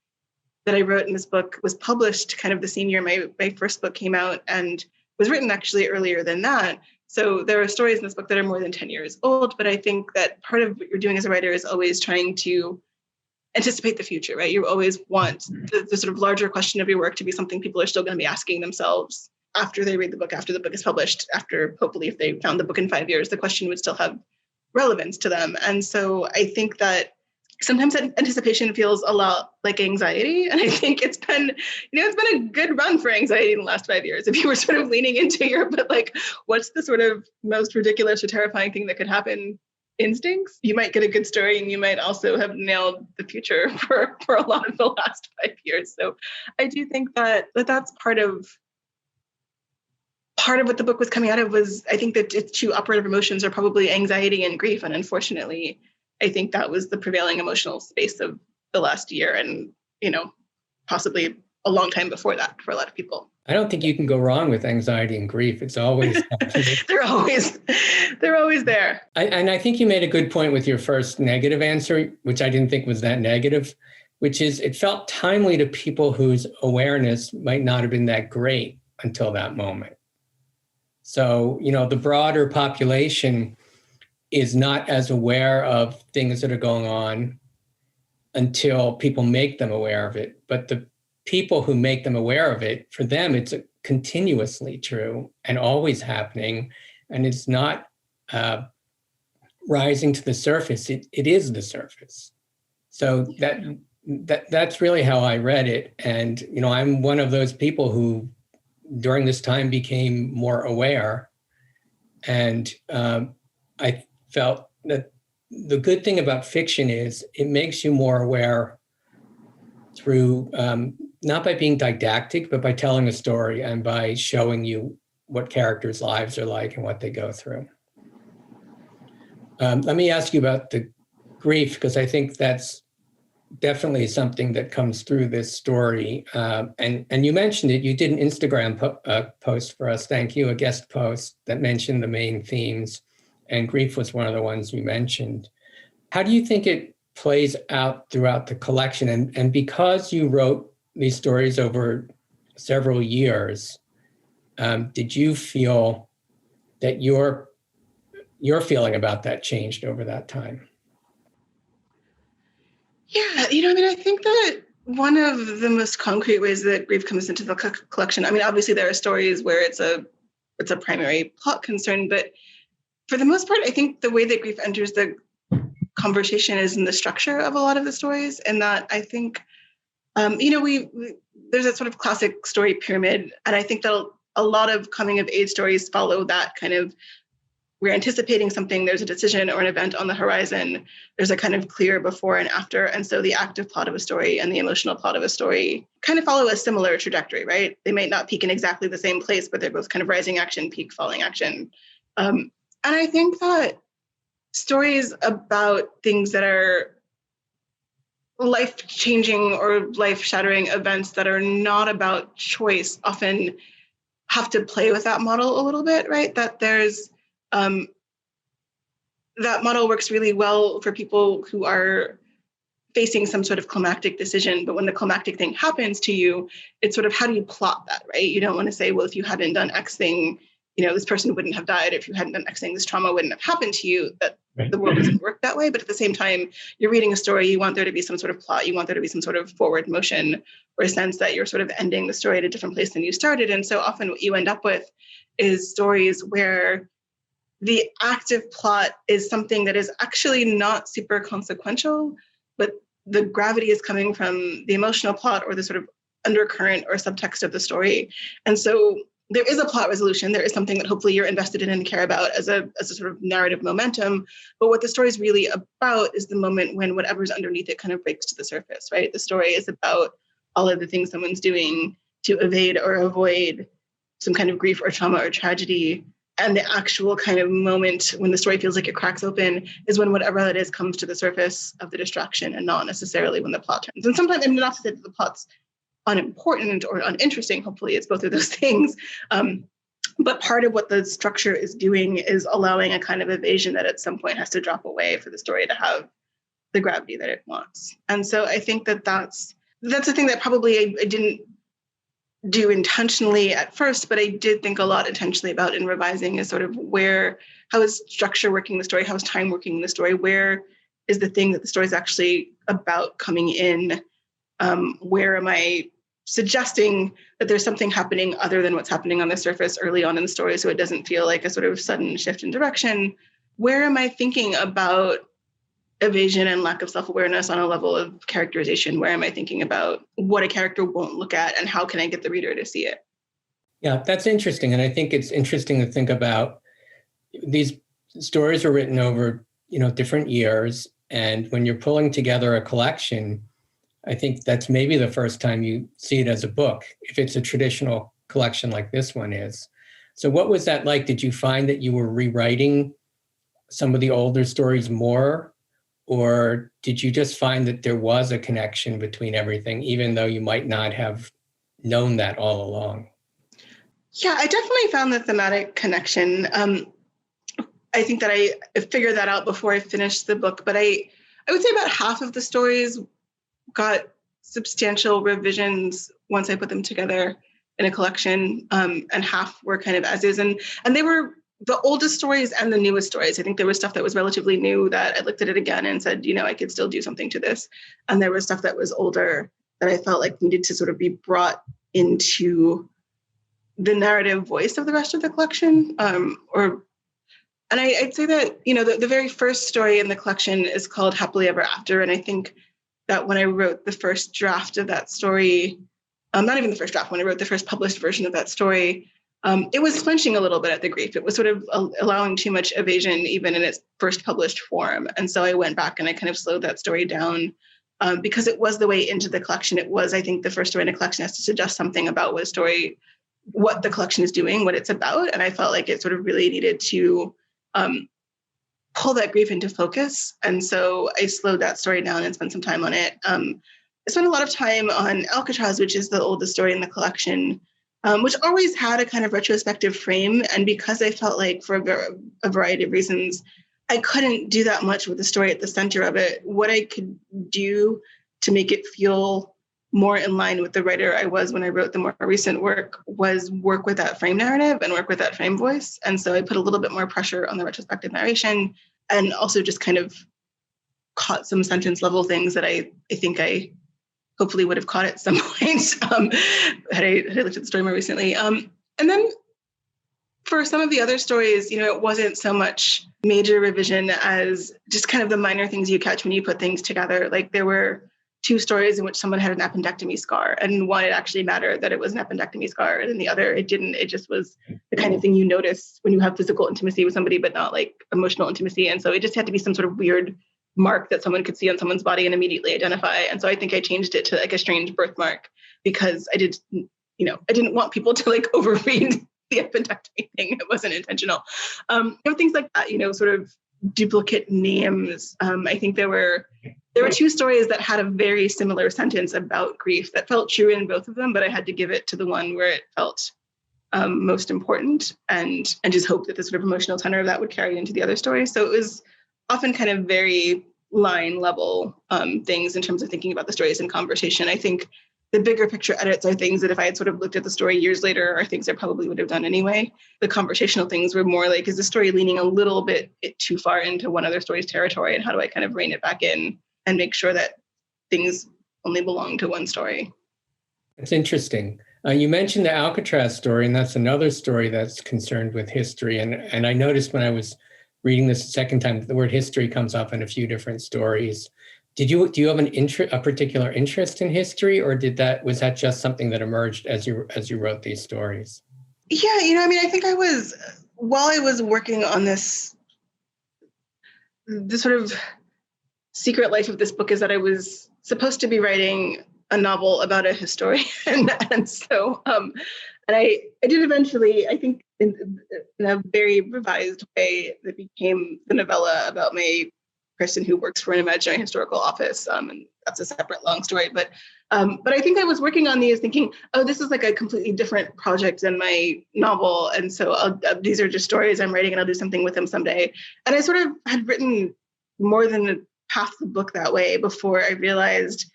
that I wrote in this book was published kind of the same year my first book came out, and was written actually earlier than that. So there are stories in this book that are more than 10 years old, but I think that part of what you're doing as a writer is always trying to anticipate the future, right? You always want the sort of larger question of your work to be something people are still going to be asking themselves after they read the book, after the book is published, after hopefully if they found the book in 5 years, the question would still have relevance to them. And so I think that sometimes anticipation feels a lot like anxiety. And I think it's been a good run for anxiety in the last 5 years. If you were sort of leaning into but like, what's the sort of most ridiculous or terrifying thing that could happen? Instincts, you might get a good story, and you might also have nailed the future for a lot of the last 5 years. So I do think that that's part of what the book was coming out of. Was I think that its two operative emotions are probably anxiety and grief, and unfortunately I think that was the prevailing emotional space of the last year, and possibly a long time before that for a lot of people.
I don't think you can go wrong with anxiety and grief. It's always
they're always there.
And I think you made a good point with your first negative answer, which I didn't think was that negative, which is it felt timely to people whose awareness might not have been that great until that moment. So, the broader population is not as aware of things that are going on until people make them aware of it. But the people who make them aware of it, for them, it's continuously true and always happening. And it's not rising to the surface. It is the surface. So that's really how I read it. And, I'm one of those people who during this time became more aware. And I felt that the good thing about fiction is it makes you more aware through, not by being didactic, but by telling a story and by showing you what characters' lives are like and what they go through. Let me ask you about the grief, because I think that's definitely something that comes through this story. And you mentioned it, you did an Instagram post for us, thank you, a guest post that mentioned the main themes, and grief was one of the ones you mentioned. How do you think it plays out throughout the collection? And because you wrote these stories over several years, did you feel that your feeling about that changed over that time?
Yeah, I think that one of the most concrete ways that grief comes into the collection, obviously there are stories where it's a primary plot concern, but for the most part, I think the way that grief enters the conversation is in the structure of a lot of the stories, and that I think, there's a sort of classic story pyramid, and I think that a lot of coming of age stories follow that kind of, we're anticipating something, there's a decision or an event on the horizon, there's a kind of clear before and after. And so the active plot of a story and the emotional plot of a story kind of follow a similar trajectory, right? They might not peak in exactly the same place, but they're both kind of rising action, peak, falling action. And I think that stories about things that are life-changing or life-shattering events that are not about choice often have to play with that model a little bit, right? That there's that model works really well for people who are facing some sort of climactic decision, but when the climactic thing happens to you, it's sort of, how do you plot that, right? You don't want to say, well, if you hadn't done X thing, this person wouldn't have died. If you hadn't done X thing, this trauma wouldn't have happened to you. That the world doesn't work that way. But at the same time, you're reading a story, you want there to be some sort of plot, you want there to be some sort of forward motion, or a sense that you're sort of ending the story at a different place than you started. And so often what you end up with is stories where the active plot is something that is actually not super consequential, but the gravity is coming from the emotional plot or the sort of undercurrent or subtext of the story. And so there is a plot resolution. There is something that hopefully you're invested in and care about as a sort of narrative momentum. But what the story is really about is the moment when whatever's underneath it kind of breaks to the surface, right? The story is about all of the things someone's doing to evade or avoid some kind of grief or trauma or tragedy. And the actual kind of moment when the story feels like it cracks open is when whatever that is comes to the surface of the distraction, and not necessarily when the plot turns. And sometimes, not to say that the plot's unimportant or uninteresting. Hopefully it's both of those things. But part of what the structure is doing is allowing a kind of evasion that at some point has to drop away for the story to have the gravity that it wants. And so I think that that's a thing that probably I didn't do intentionally at first, but I did think a lot intentionally about in revising is sort of how is structure working in the story? How is time working in the story? Where is the thing that the story is actually about coming in? Where am I suggesting that there's something happening other than what's happening on the surface early on in the story, so it doesn't feel like a sort of sudden shift in direction? Where am I thinking about evasion and lack of self-awareness on a level of characterization? Where am I thinking about what a character won't look at and how can I get the reader to see it?
Yeah, that's interesting. And I think it's interesting to think about these stories are written over, different years. And when you're pulling together a collection, I think that's maybe the first time you see it as a book, if it's a traditional collection like this one is. So what was that like? Did you find that you were rewriting some of the older stories more? Or did you just find that there was a connection between everything, even though you might not have known that all along?
Yeah, I definitely found the thematic connection. I think that I figured that out before I finished the book, but I would say about half of the stories got substantial revisions once I put them together in a collection, and half were kind of as is. And they were the oldest stories and the newest stories. I think there was stuff that was relatively new that I looked at it again and said, I could still do something to this. And there was stuff that was older that I felt like needed to sort of be brought into the narrative voice of the rest of the collection. And I'd say that, the very first story in the collection is called Happily Ever After. And I think that when I wrote the first draft of that story, not even the first draft, when I wrote the first published version of that story, it was flinching a little bit at the grief. It was sort of allowing too much evasion, even in its first published form. And so I went back and I kind of slowed that story down because it was the way into the collection. It was, I think, the first story in a collection has to suggest something about what the collection is doing, what it's about. And I felt like it sort of really needed to pull that grief into focus. And so I slowed that story down and spent some time on it. I spent a lot of time on Alcatraz, which is the oldest story in the collection, which always had a kind of retrospective frame. And because I felt like for a variety of reasons, I couldn't do that much with the story at the center of it. What I could do to make it feel more in line with the writer I was when I wrote the more recent work was work with that frame narrative and work with that frame voice. And so I put a little bit more pressure on the retrospective narration and also just kind of caught some sentence level things that I think I hopefully would have caught at some point had I looked at the story more recently. And then for some of the other stories, it wasn't so much major revision as just kind of the minor things you catch when you put things together. Like there were 2 stories in which someone had an appendectomy scar, and one, it actually mattered that it was an appendectomy scar, and in the other, it didn't. It just was the kind of thing you notice when you have physical intimacy with somebody, but not like emotional intimacy. And so it just had to be some sort of weird mark that someone could see on someone's body and immediately identify. And so I think I changed it to like a strange birthmark because I didn't want people to like overread the appendectomy thing. It wasn't intentional. Things like that, sort of duplicate names. I think there were 2 stories that had a very similar sentence about grief that felt true in both of them, but I had to give it to the one where it felt most important and just hope that the sort of emotional tenor of that would carry into the other stories. So it was often kind of very line level things in terms of thinking about the stories in conversation. I think the bigger picture edits are things that if I had sort of looked at the story years later are things I probably would have done anyway. The conversational things were more like, is the story leaning a little bit too far into one other story's territory, and how do I kind of rein it back in and make sure that things only belong to one story?
It's interesting. You mentioned the Alcatraz story, and that's another story that's concerned with history. And I noticed when I was reading this a second time, the word history comes up in a few different stories. Do you have a particular interest in history, or was that just something that emerged as you wrote these stories?
Yeah, I think while I was working on this sort of secret life of this book is that I was supposed to be writing a novel about a historian. And so, and I did eventually, I think in a very revised way, that became the novella about my person who works for an imaginary historical office. And that's a separate long story. But I think I was working on these thinking, oh, this is like a completely different project than my novel. And so these are just stories I'm writing and I'll do something with them someday. And I sort of had written more than half the book that way before I realized,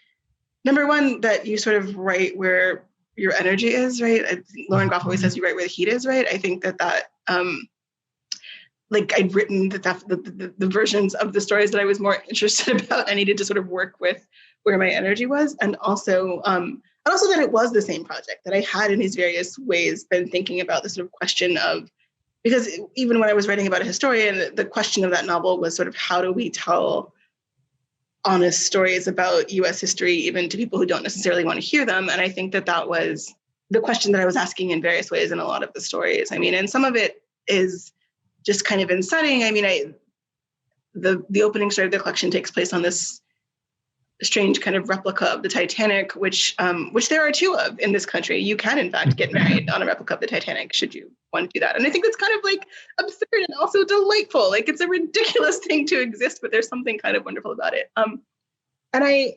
number one, that you sort of write where your energy is, right? Lauren Goff always says you write where the heat is, right? I think that like I'd written the versions of the stories that I was more interested about. I needed to sort of work with where my energy was. And also that it was the same project, that I had in these various ways been thinking about the sort of question of, because even when I was writing about a historian, the question of that novel was sort of, how do we tell honest stories about US history, even to people who don't necessarily want to hear them? And I think that was the question that I was asking in various ways in a lot of the stories. I mean, and some of it is just kind of in setting. I mean, the opening story of the collection takes place on this strange kind of replica of the Titanic, which there are two of in this country. You can, in fact, get married on a replica of the Titanic, should you want to do that. And I think that's kind of like absurd and also delightful. Like, it's a ridiculous thing to exist, but there's something kind of wonderful about it. And I,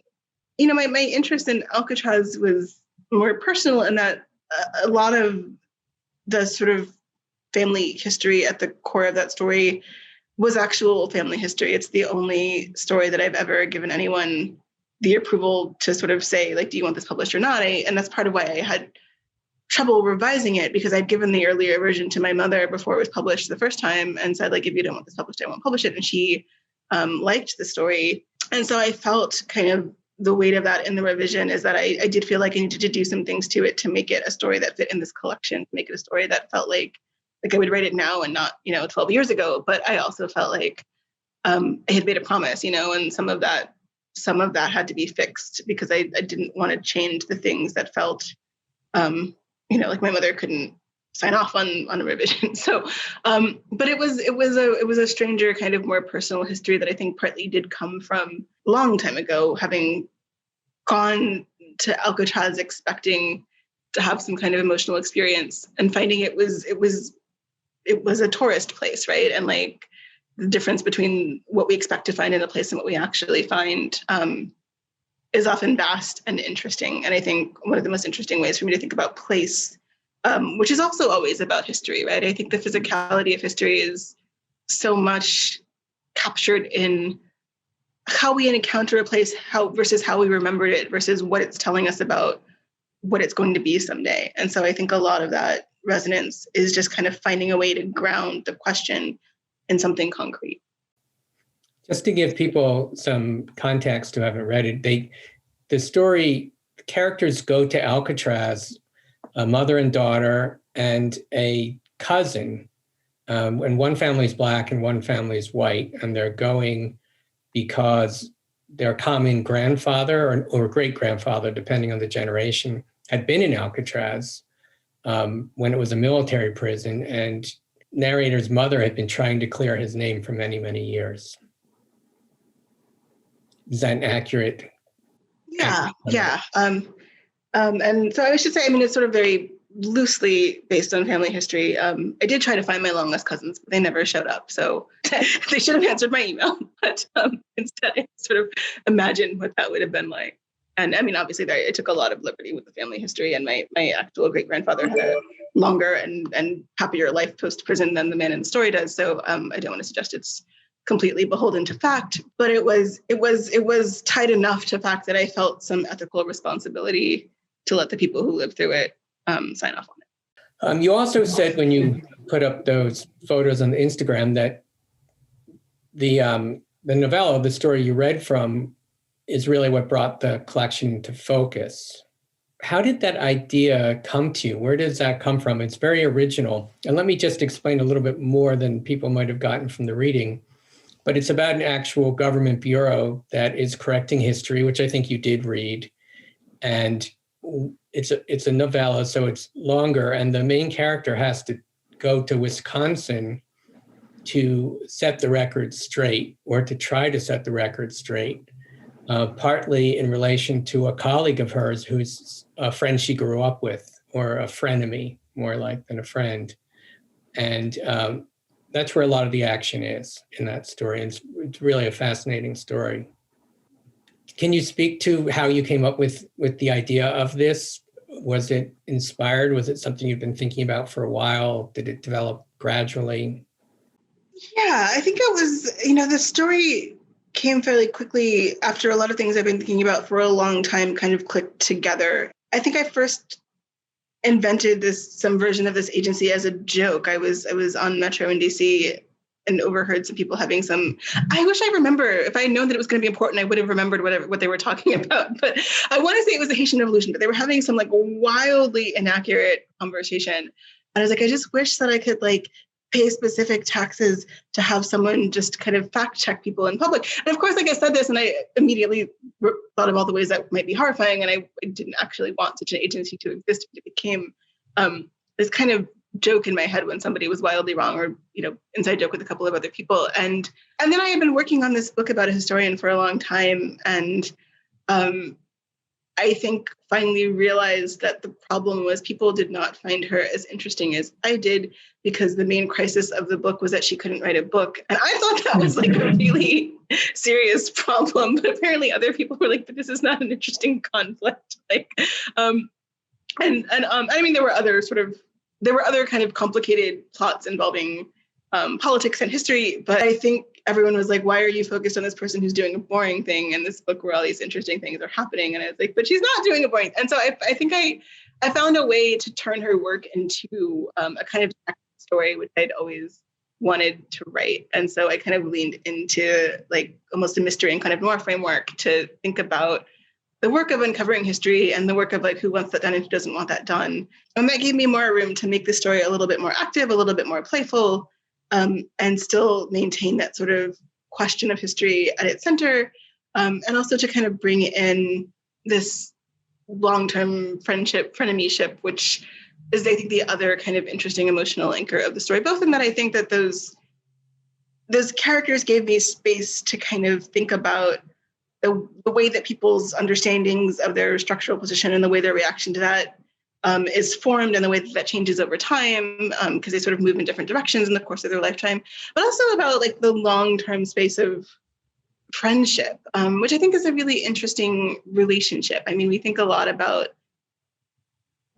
my interest in Alcatraz was more personal in that a lot of the sort of family history at the core of that story was actual family history. It's the only story that I've ever given anyone the approval to sort of say, like, do you want this published or not? And that's part of why I had trouble revising it, because I'd given the earlier version to my mother before it was published the first time and said, like, if you don't want this published, I won't publish it. And she liked the story. And so I felt kind of the weight of that in the revision, is that I did feel like I needed to do some things to it to make it a story that fit in this collection, to make it a story that felt like I would write it now and not, 12 years ago. But I also felt like I had made a promise, and some of that had to be fixed, because I didn't want to change the things that felt, like my mother couldn't sign off on a revision. So, but it was a stranger kind of more personal history that I think partly did come from a long time ago, having gone to Alcatraz expecting to have some kind of emotional experience and finding it was a tourist place, right? And like the difference between what we expect to find in a place and what we actually find is often vast and interesting. And I think one of the most interesting ways for me to think about place, which is also always about history, right? I think the physicality of history is so much captured in how we encounter a place, versus how we remembered it, versus what it's telling us about what it's going to be someday. And so I think a lot of that resonance is just kind of finding a way to ground the question in something concrete.
Just to give people some context who haven't read it, the characters go to Alcatraz, a mother and daughter and a cousin, and one family is Black and one family is white, and they're going because their common grandfather or great-grandfather, depending on the generation, had been in Alcatraz when it was a military prison, and narrator's mother had been trying to clear his name for many, many years. Is that accurate?
Yeah. And so I should say, it's sort of very loosely based on family history. I did try to find my long lost cousins, but they never showed up. So they should have answered my email. But instead, I sort of imagined what that would have been like. And obviously, I took a lot of liberty with the family history, and my actual great grandfather had a longer and happier life post prison than the man in the story does. So I don't want to suggest it's completely beholden to fact, but it was tied enough to fact that I felt some ethical responsibility to let the people who lived through it sign off on it.
You also said when you put up those photos on Instagram that the novella, the story you read from, is really what brought the collection into focus. How did that idea come to you? Where does that come from? It's very original. And let me just explain a little bit more than people might have gotten from the reading. But it's about an actual government bureau that is correcting history, which I think you did read. And it's a novella, so it's longer. And the main character has to go to Wisconsin to set the record straight, or to try to set the record straight. Partly in relation to a colleague of hers who's a friend she grew up with, or a frenemy, more like than a friend. And that's where a lot of the action is in that story. And it's really a fascinating story. Can you speak to how you came up with the idea of this? Was it inspired? Was it something you've been thinking about for a while? Did it develop gradually?
Yeah, I think it was, the story came fairly quickly after a lot of things I've been thinking about for a long time kind of clicked together. I think I first invented some version of this agency as a joke. I was on Metro in DC and overheard some people having I wish I remember. If I had known that it was going to be important, I would have remembered what they were talking about. But I want to say it was the Haitian Revolution, but they were having some wildly inaccurate conversation. And I was like, I just wish that I could pay specific taxes to have someone just kind of fact check people in public. And of course, I said this and I immediately thought of all the ways that might be horrifying. And I didn't actually want such an agency to exist. It became this kind of joke in my head when somebody was wildly wrong, or, inside joke with a couple of other people. And then I had been working on this book about a historian for a long time. And I think finally realized that the problem was people did not find her as interesting as I did, because the main crisis of the book was that she couldn't write a book. And I thought that was a really serious problem, but apparently other people were like, but this is not an interesting conflict. I mean, there were other kind of complicated plots involving politics and history, but I think everyone was like, why are you focused on this person who's doing a boring thing in this book where all these interesting things are happening? And I was like, but she's not doing a boring. And so I think I found a way to turn her work into a kind of story, which I'd always wanted to write. And so I kind of leaned into almost a mystery and kind of noir framework to think about the work of uncovering history and the work of who wants that done and who doesn't want that done. And that gave me more room to make the story a little bit more active, a little bit more playful, and still maintain that sort of question of history at its center, and also to kind of bring in this long-term frenemyship, which is, I think, the other kind of interesting emotional anchor of the story, both in that I think that those characters gave me space to kind of think about the way that people's understandings of their structural position and the way their reaction to that is formed, and the way that changes over time, because they sort of move in different directions in the course of their lifetime, but also about the long-term space of friendship, which I think is a really interesting relationship. I mean, we think a lot about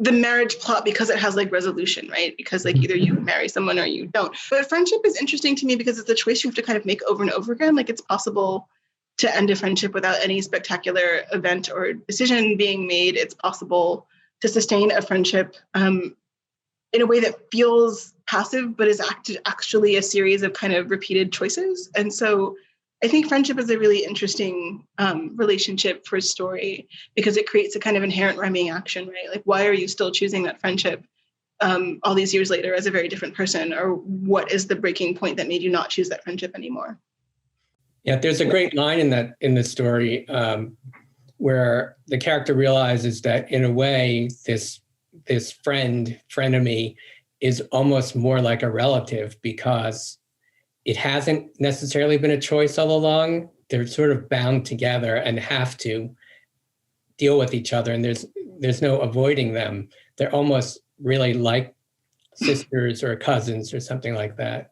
the marriage plot because it has resolution, right? Because either you marry someone or you don't. But friendship is interesting to me because it's a choice you have to kind of make over and over again. It's possible to end a friendship without any spectacular event or decision being made. It's possible to sustain a friendship in a way that feels passive, but is actually a series of kind of repeated choices. And so I think friendship is a really interesting relationship for a story, because it creates a kind of inherent rhyming action, right? Why are you still choosing that friendship all these years later as a very different person? Or what is the breaking point that made you not choose that friendship anymore?
Yeah, there's a great line in the story where the character realizes that in a way, this frenemy is almost more like a relative, because it hasn't necessarily been a choice all along. They're sort of bound together and have to deal with each other, and there's no avoiding them. They're almost really like sisters or cousins or something like that.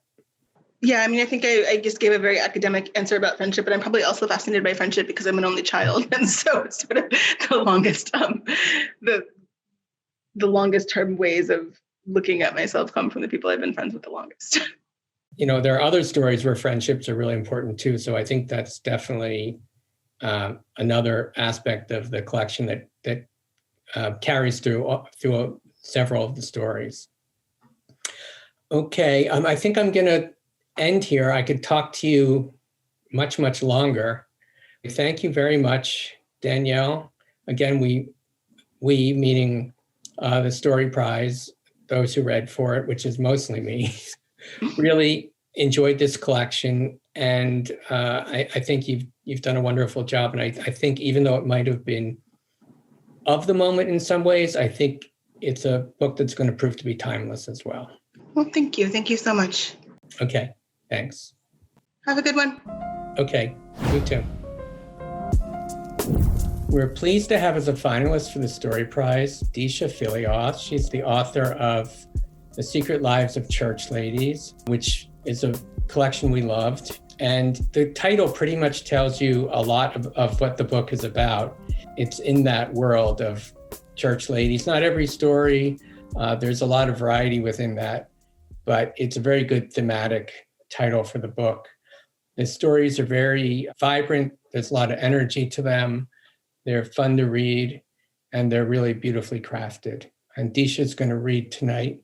Yeah, I mean, I think I just gave a very academic answer about friendship, but I'm probably also fascinated by friendship because I'm an only child. And so it's sort of the longest term ways of looking at myself come from the people I've been friends with the longest.
There are other stories where friendships are really important too. So I think that's definitely another aspect of the collection that carries through several of the stories. Okay, I think I'm going to end here. I could talk to you much, much longer. Thank you very much, Danielle. Again, we meaning the Story Prize, those who read for it, which is mostly me, really enjoyed this collection. And I think you've done a wonderful job. And I think even though it might have been of the moment in some ways, I think it's a book that's going to prove to be timeless as well.
Well, thank you. Thank you so much.
Okay, thanks.
Have a good one.
Okay, you too. We're pleased to have as a finalist for the Story Prize, Disha Philios. She's the author of The Secret Lives of Church Ladies, which is a collection we loved. And the title pretty much tells you a lot of what the book is about. It's in that world of church ladies. Not every story, there's a lot of variety within that, but it's a very good thematic title for the book. The stories are very vibrant. There's a lot of energy to them. They're fun to read, and they're really beautifully crafted. And Disha's going to read tonight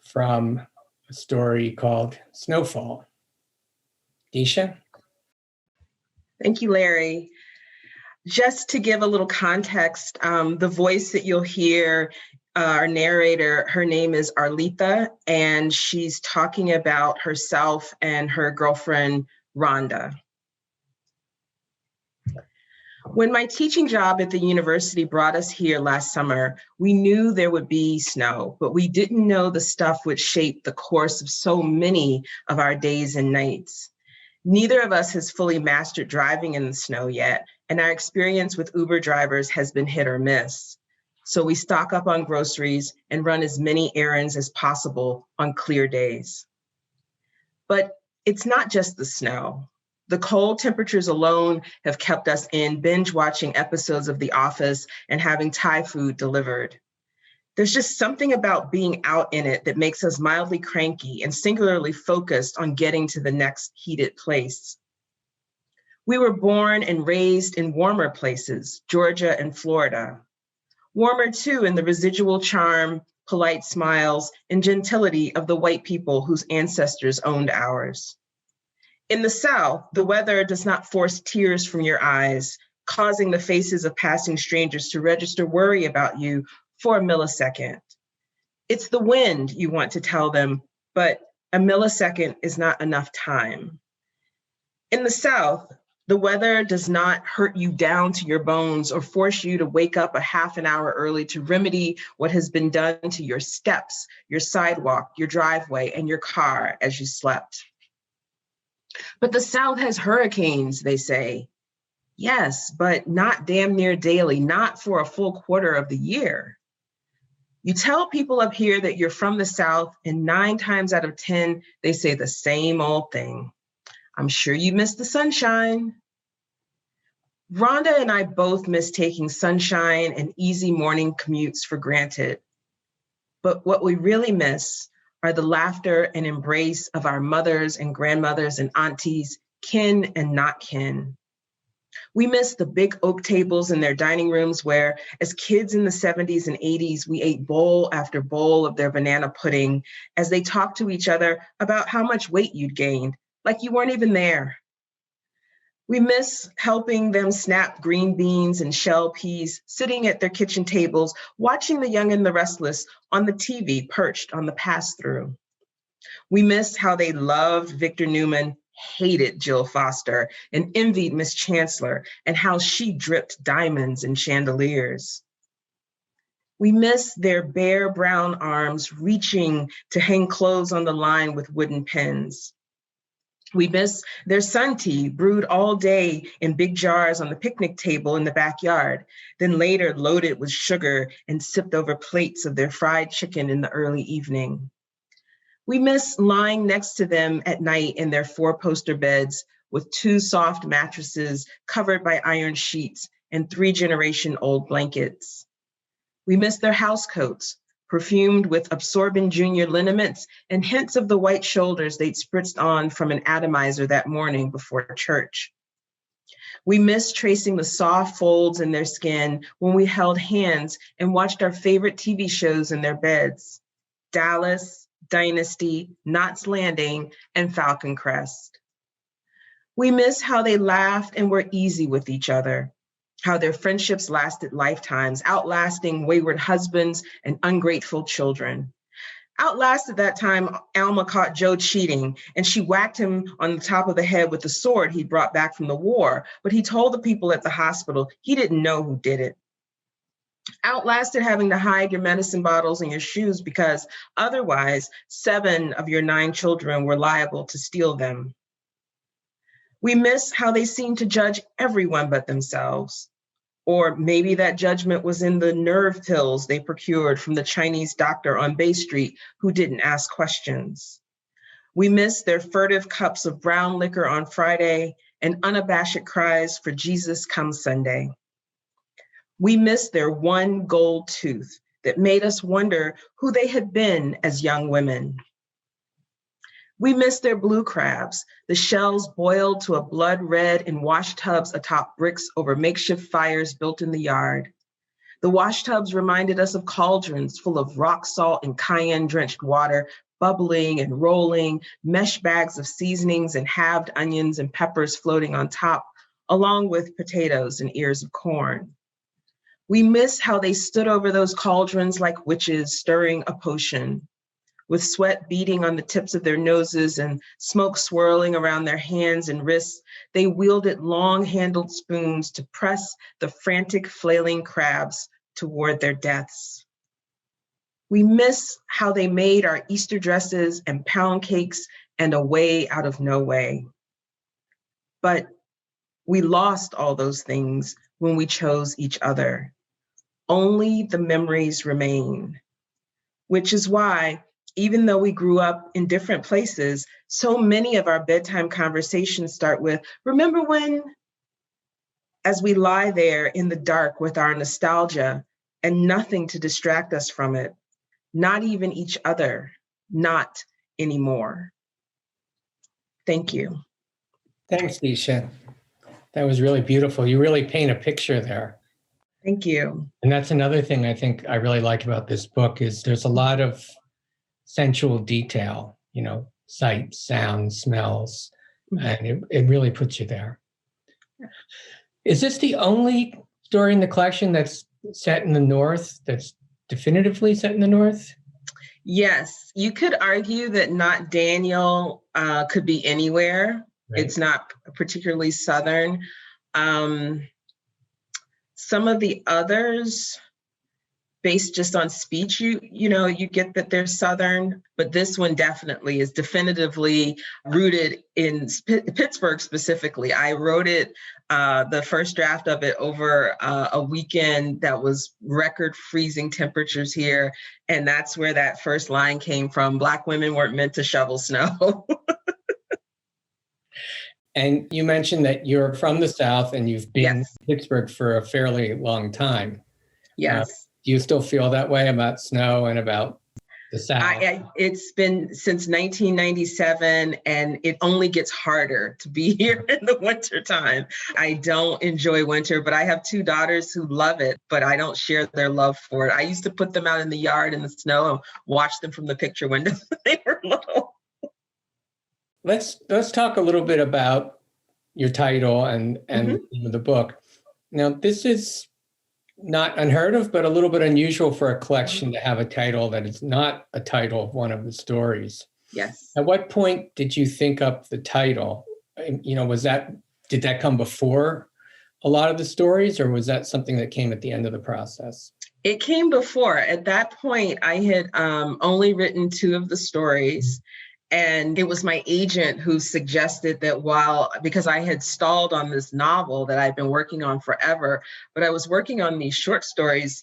from a story called Snowfall. Disha?
Thank you, Larry. Just to give a little context, the voice that you'll hear, our narrator, her name is Arlita, and she's talking about herself and her girlfriend, Rhonda. When my teaching job at the university brought us here last summer, we knew there would be snow, but we didn't know the stuff would shape the course of so many of our days and nights. Neither of us has fully mastered driving in the snow yet, and our experience with Uber drivers has been hit or miss. So we stock up on groceries and run as many errands as possible on clear days. But it's not just the snow. The cold temperatures alone have kept us in binge watching episodes of The Office and having Thai food delivered. There's just something about being out in it that makes us mildly cranky and singularly focused on getting to the next heated place. We were born and raised in warmer places, Georgia and Florida. Warmer too in the residual charm, polite smiles, and gentility of the white people whose ancestors owned ours. In the South, the weather does not force tears from your eyes, causing the faces of passing strangers to register worry about you for a millisecond. It's the wind, you want to tell them, but a millisecond is not enough time. In the South, the weather does not hurt you down to your bones or force you to wake up a half an hour early to remedy what has been done to your steps, your sidewalk, your driveway, and your car as you slept. But the South has hurricanes, they say. Yes, but not damn near daily, not for a full quarter of the year. You tell people up here that you're from the South, and 9 times out of 10, they say the same old thing. I'm sure you miss the sunshine. Rhonda and I both miss taking sunshine and easy morning commutes for granted. But what we really miss are the laughter and embrace of our mothers and grandmothers and aunties, kin and not kin. We miss the big oak tables in their dining rooms where, as kids in the 70s and 80s, we ate bowl after bowl of their banana pudding as they talked to each other about how much weight you'd gained, like you weren't even there. We miss helping them snap green beans and shell peas, sitting at their kitchen tables, watching The Young and the Restless on the TV perched on the pass-through. We miss how they loved Victor Newman, hated Jill Foster, and envied Miss Chancellor, and how she dripped diamonds and chandeliers. We miss their bare brown arms reaching to hang clothes on the line with wooden pins. We miss their sun tea brewed all day in big jars on the picnic table in the backyard, then later loaded with sugar and sipped over plates of their fried chicken in the early evening. We miss lying next to them at night in their 4-poster beds with 2 soft mattresses covered by iron sheets and 3-generation-old blankets. We miss their house coats, perfumed with absorbent junior liniments and hints of the white shoulders they'd spritzed on from an atomizer that morning before church. We miss tracing the soft folds in their skin when we held hands and watched our favorite TV shows in their beds, Dallas, Dynasty, Knots Landing, and Falcon Crest. We miss how they laughed and were easy with each other, how their friendships lasted lifetimes, outlasting wayward husbands and ungrateful children. Outlasted that time, Alma caught Joe cheating, and she whacked him on the top of the head with the sword he brought back from the war, but he told the people at the hospital he didn't know who did it. Outlasted having to hide your medicine bottles and your shoes because otherwise 7 of your 9 children were liable to steal them. We miss how they seemed to judge everyone but themselves. Or maybe that judgment was in the nerve pills they procured from the Chinese doctor on Bay Street who didn't ask questions. We miss their furtive cups of brown liquor on Friday and unabashed cries for Jesus come Sunday. We miss their one gold tooth that made us wonder who they had been as young women. We miss their blue crabs, the shells boiled to a blood red in wash tubs atop bricks over makeshift fires built in the yard. The wash tubs reminded us of cauldrons full of rock salt and cayenne-drenched water, bubbling and rolling, mesh bags of seasonings and halved onions and peppers floating on top, along with potatoes and ears of corn. We miss how they stood over those cauldrons like witches stirring a potion, with sweat beading on the tips of their noses and smoke swirling around their hands and wrists. They wielded long-handled spoons to press the frantic, flailing crabs toward their deaths. We miss how they made our Easter dresses and pound cakes and a way out of no way. But we lost all those things when we chose each other. Only the memories remain, which is why, even though we grew up in different places, so many of our bedtime conversations start with, remember when? As we lie there in the dark with our nostalgia and nothing to distract us from it, not even each other, not anymore. Thank you.
Thanks, Disha. That was really beautiful. You really paint a picture there.
Thank you.
And that's another thing I think I really like about this book is there's a lot of sensual detail, sight, sound, smells, and it really puts you there. Is this the only story in the collection that's set in the North, that's definitively set in the North?
Yes, you could argue that Not Danielle could be anywhere. Right. It's not particularly Southern. Some of the others, based just on speech, you get that they're Southern, but this one definitely is definitively rooted in Pittsburgh specifically. I wrote it, the first draft of it over a weekend that was record freezing temperatures here. And that's where that first line came from. Black women weren't meant to shovel snow.
And you mentioned that you're from the South and you've been
Yes.
in Pittsburgh for a fairly long time.
Yes.
Do you still feel that way about snow and about the South?
It's been since 1997, and it only gets harder to be here in the wintertime. I don't enjoy winter, but I have two daughters who love it, but I don't share their love for it. I used to put them out in the yard in the snow and watch them from the picture window when they were little.
Let's talk a little bit about your title and the book. Now, this is not unheard of, but a little bit unusual for a collection to have a title that is not a title of one of the stories.
Yes.
At what point did you think up the title? Did that come before a lot of the stories, or was that something that came at the end of the process?
It came before. At that point, I had only written 2 of the stories. And it was my agent who suggested that because I had stalled on this novel that I'd been working on forever, but I was working on these short stories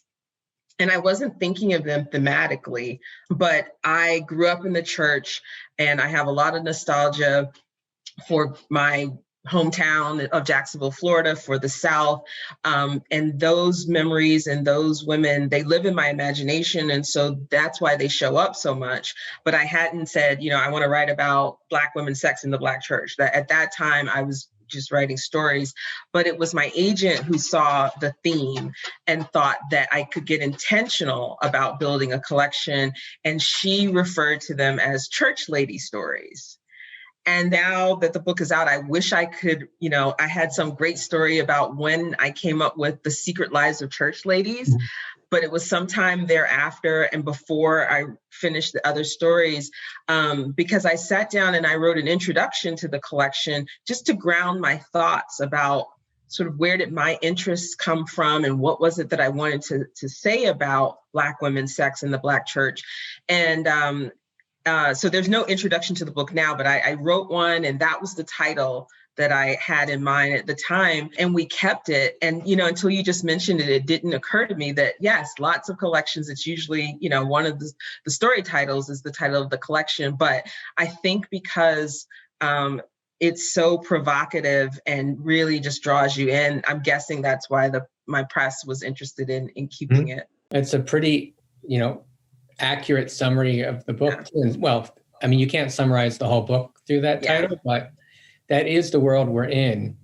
and I wasn't thinking of them thematically, but I grew up in the church and I have a lot of nostalgia for my hometown of Jacksonville, Florida, for the South. And those memories and those women, they live in my imagination. And so that's why they show up so much. But I hadn't said, I want to write about Black women's sex in the Black church. That at that time, I was just writing stories. But it was my agent who saw the theme and thought that I could get intentional about building a collection. And she referred to them as church lady stories. And now that the book is out, I wish I could, I had some great story about when I came up with The Secret Lives of Church Ladies, but it was sometime thereafter and before I finished the other stories, because I sat down and I wrote an introduction to the collection just to ground my thoughts about sort of where did my interests come from and what was it that I wanted to say about Black women's sex in the Black church. And so there's no introduction to the book now, but I wrote one and that was the title that I had in mind at the time, and we kept it. And, until you just mentioned it, it didn't occur to me that, yes, lots of collections, it's usually, one of the story titles is the title of the collection. But I think because it's so provocative and really just draws you in, I'm guessing that's why my press was interested in keeping it.
It's a pretty, accurate summary of the book. Yeah. Well, I mean, you can't summarize the whole book through that title, but that is the world we're in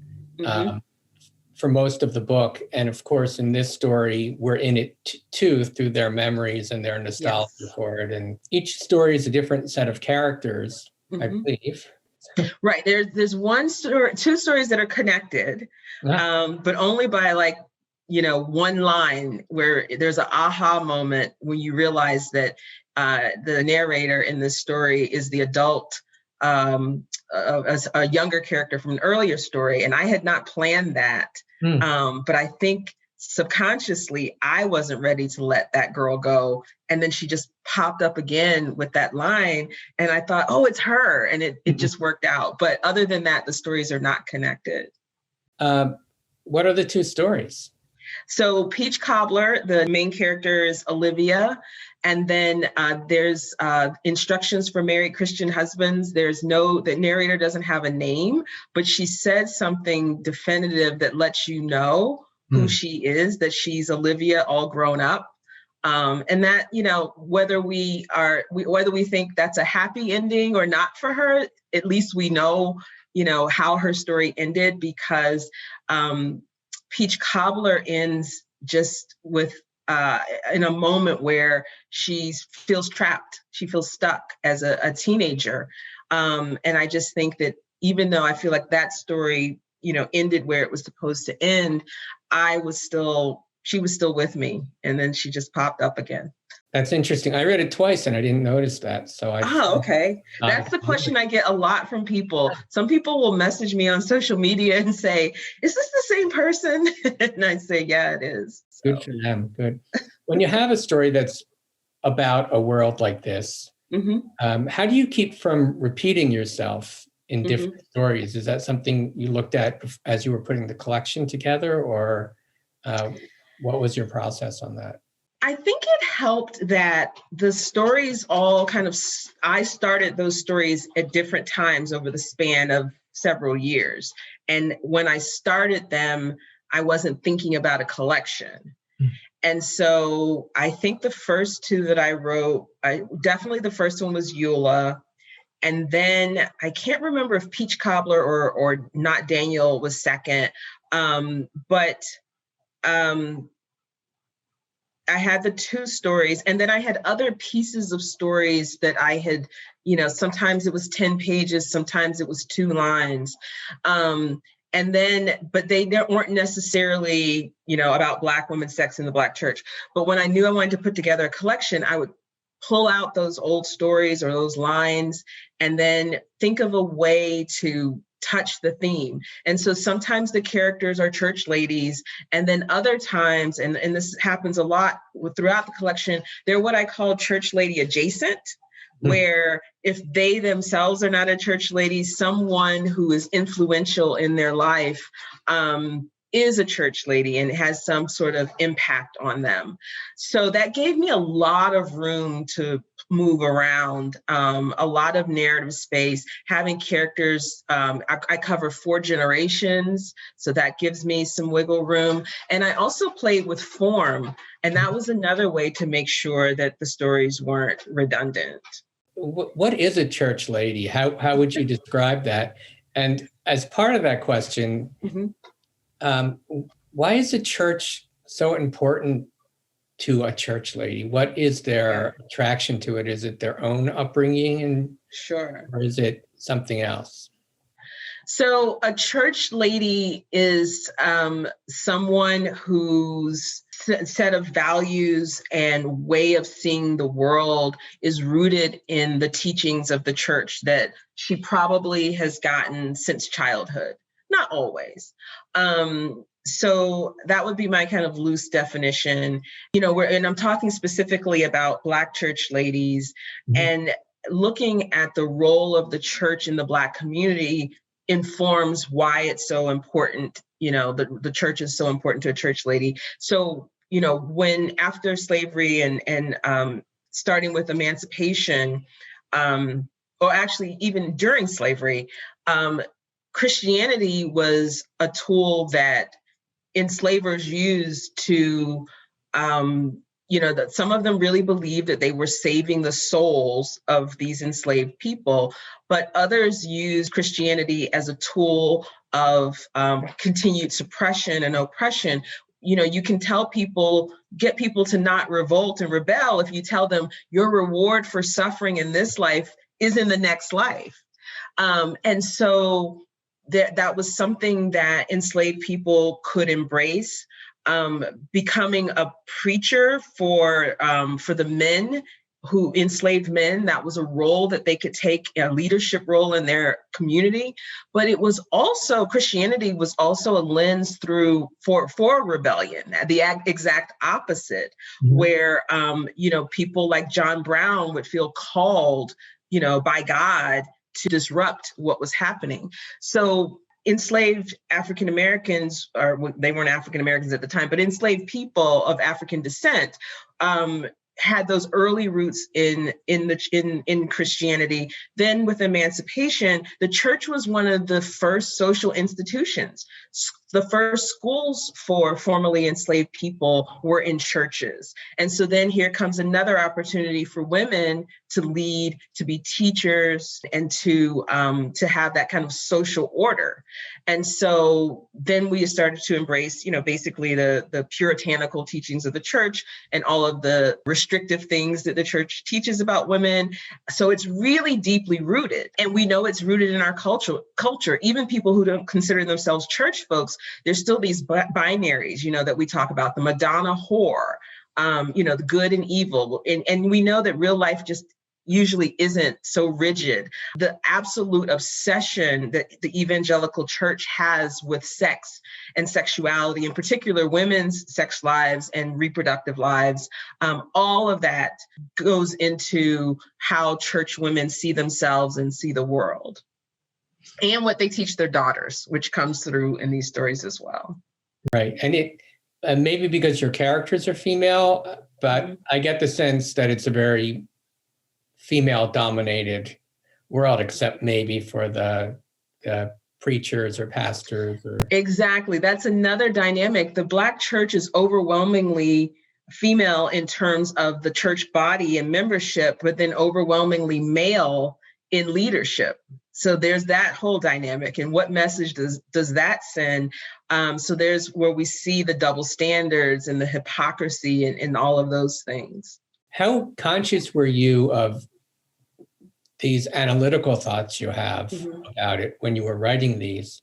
for most of the book. And of course, in this story, we're in it too, through their memories and their nostalgia for it. And each story is a different set of characters, I believe.
Right. There's two stories that are connected, but only by one line, where there's an aha moment when you realize that the narrator in this story is the adult, a younger character from an earlier story. And I had not planned that. But I think subconsciously, I wasn't ready to let that girl go. And then she just popped up again with that line. And I thought, oh, it's her. And it just worked out. But other than that, the stories are not connected.
What are the two stories?
So Peach Cobbler, the main character is Olivia. And then there's instructions for married Christian husbands. The narrator doesn't have a name, but she said something definitive that lets you know who she is, that she's Olivia all grown up. And that, whether we think that's a happy ending or not for her, at least we know, how her story ended, because Peach Cobbler ends just with in a moment where she feels trapped. She feels stuck as a teenager. And I just think that even though I feel like that story, ended where it was supposed to end, she was still with me. And then she just popped up again.
That's interesting. I read it twice and I didn't notice that.
Okay. That's the question I get a lot from people. Some people will message me on social media and say, is this the same person? And I say, yeah, it is. So.
Good for them. Good. When you have a story that's about a world like this, how do you keep from repeating yourself in different stories? Is that something you looked at as you were putting the collection together, or what was your process on that?
I think it helped that the stories all I started those stories at different times over the span of several years. And when I started them, I wasn't thinking about a collection. And so I think the first two that I wrote, definitely the first one was Eula. And then I can't remember if Peach Cobbler or Not Danielle was second. But I had the two stories, and then I had other pieces of stories that I had, sometimes it was 10 pages, sometimes it was 2 lines. But they weren't necessarily, about Black women's sex in the Black church. But when I knew I wanted to put together a collection, I would pull out those old stories or those lines and then think of a way to touch the theme. And so sometimes the characters are church ladies, and then other times, and this happens a lot throughout the collection, they're what I call church lady adjacent, where if they themselves are not a church lady, someone who is influential in their life is a church lady and has some sort of impact on them. So that gave me a lot of room to move around, a lot of narrative space, having characters. I cover 4 generations, so that gives me some wiggle room. And I also played with form, and that was another way to make sure that the stories weren't redundant.
What is a church lady? How would you describe that? And as part of that question, why is a church so important to a church lady? What is their attraction to it? Is it their own upbringing, or is it something else?
So a church lady is someone whose set of values and way of seeing the world is rooted in the teachings of the church that she probably has gotten since childhood. Not always. So that would be my kind of loose definition, and I'm talking specifically about Black church ladies and looking at the role of the church in the Black community informs why it's so important, the church is so important to a church lady. So, when after slavery and starting with emancipation, or actually even during slavery, Christianity was a tool that enslavers used to, that some of them really believed that they were saving the souls of these enslaved people, but others used Christianity as a tool of continued suppression and oppression. You can get people to not revolt and rebel if you tell them your reward for suffering in this life is in the next life. And so that was something that enslaved people could embrace. Becoming a preacher for the men enslaved men, that was a role that they could take, a leadership role in their community. But it was also, Christianity was also a lens for rebellion, the exact opposite, where, people like John Brown would feel called, by God to disrupt what was happening. So enslaved African Americans, or they weren't African Americans at the time, but enslaved people of African descent had those early roots in Christianity. Then with emancipation, the church was one of the first social institutions. The first schools for formerly enslaved people were in churches. And so then here comes another opportunity for women to lead, to be teachers, and to have that kind of social order. And so then we started to embrace, basically the puritanical teachings of the church and all of the restrictive things that the church teaches about women. So it's really deeply rooted. And we know it's rooted in our culture. Even people who don't consider themselves church folks, there's still these binaries, that we talk about, the Madonna whore, the good and evil. And we know that real life just usually isn't so rigid. The absolute obsession that the evangelical church has with sex and sexuality, in particular women's sex lives and reproductive lives, all of that goes into how church women see themselves and see the world, and what they teach their daughters, which comes through in these stories as well.
Right. And it maybe because your characters are female, but I get the sense that it's a very female-dominated world, except maybe for the preachers or pastors.
Exactly. That's another dynamic. The Black church is overwhelmingly female in terms of the church body and membership, but then overwhelmingly male in leadership. So there's that whole dynamic. And what message does that send? So there's where we see the double standards and the hypocrisy and all of those things. How
conscious were you of these analytical thoughts you have about it when you were writing these?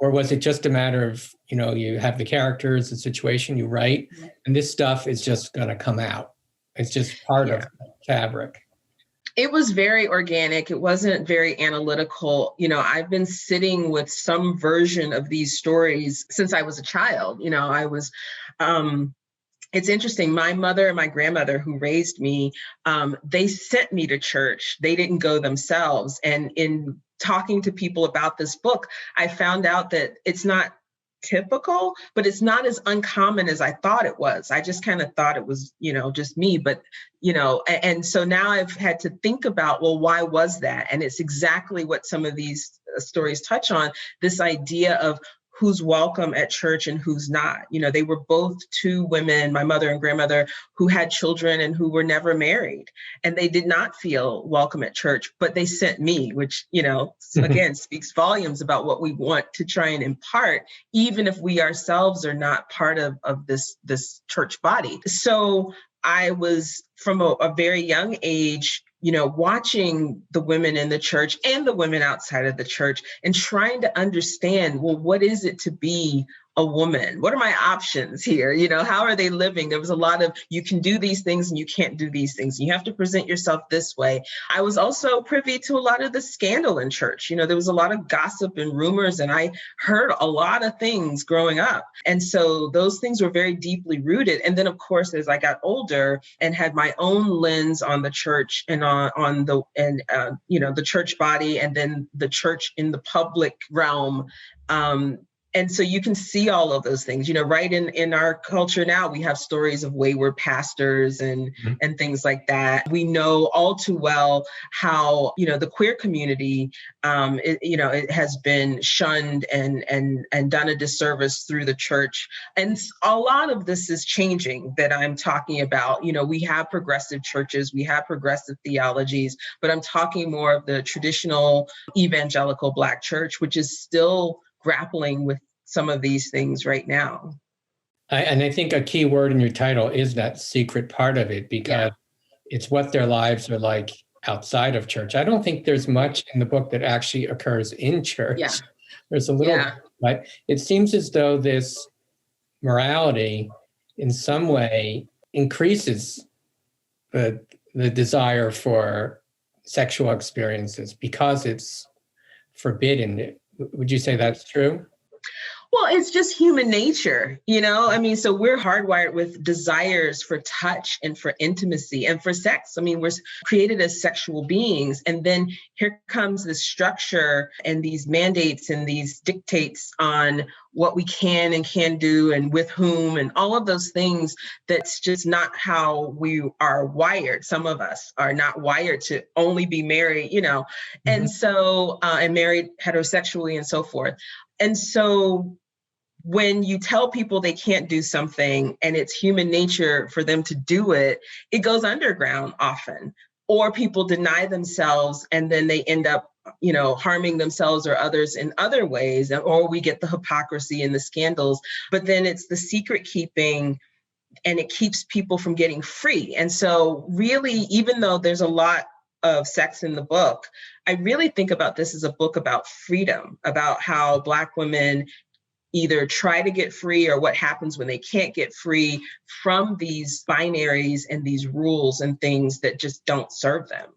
Or was it just a matter of, you have the characters, the situation you write, and this stuff is just going to come out? It's just part of the fabric.
It was very organic. It wasn't very analytical. I've been sitting with some version of these stories since I was a child. It's interesting. My mother and my grandmother who raised me, they sent me to church. They didn't go themselves. And in talking to people about this book, I found out that it's not typical, but it's not as uncommon as I thought it was. I just kind of thought it was, just me, but, and so now I've had to think about, well, why was that? And it's exactly what some of these stories touch on, this idea of who's welcome at church and who's not. They were both two women, my mother and grandmother, who had children and who were never married. And they did not feel welcome at church, but they sent me, which, again, speaks volumes about what we want to try and impart, even if we ourselves are not part of this church body. So I was, from a very young age, watching the women in the church and the women outside of the church and trying to understand, well, what is it to be a woman? What are my options here? You know, how are they living? There was a lot of, you can do these things and you can't do these things. You have to present yourself this way. I was also privy to a lot of the scandal in church. You know, there was a lot of gossip and rumors, and I heard a lot of things growing up. And so those things were very deeply rooted. And then, of course, as I got older and had my own lens on the church and the church body, and then the church in the public realm. And so you can see all of those things, you know, right in our culture now, we have stories of wayward pastors and things like that. We know all too well how, you know, the queer community, it has been shunned and done a disservice through the church. And a lot of this is changing that I'm talking about. You know, we have progressive churches, we have progressive theologies, but I'm talking more of the traditional evangelical Black church, which is still grappling with some of these things right now.
I think a key word in your title is that secret part of it, because it's what their lives are like outside of church. I don't think there's much in the book that actually occurs in church.
Yeah.
There's a little, but it seems as though this morality in some way increases the desire for sexual experiences because it's forbidden. Would you say that's true?
Well, it's just human nature, you know? I mean, so we're hardwired with desires for touch and for intimacy and for sex. I mean, we're created as sexual beings. And then here comes this structure and these mandates and these dictates on what we can and can't do and with whom and all of those things. That's just not how we are wired. Some of us are not wired to only be married, you know, and so, and married heterosexually and so forth. And so when you tell people they can't do something and it's human nature for them to do it, it goes underground often, or people deny themselves and then they end up, you know, harming themselves or others in other ways, or we get the hypocrisy and the scandals, but then it's the secret keeping and it keeps people from getting free. And so really, even though there's a lot of sex in the book, I really think about this as a book about freedom, about how Black women either try to get free or what happens when they can't get free from these binaries and these rules and things that just don't serve them.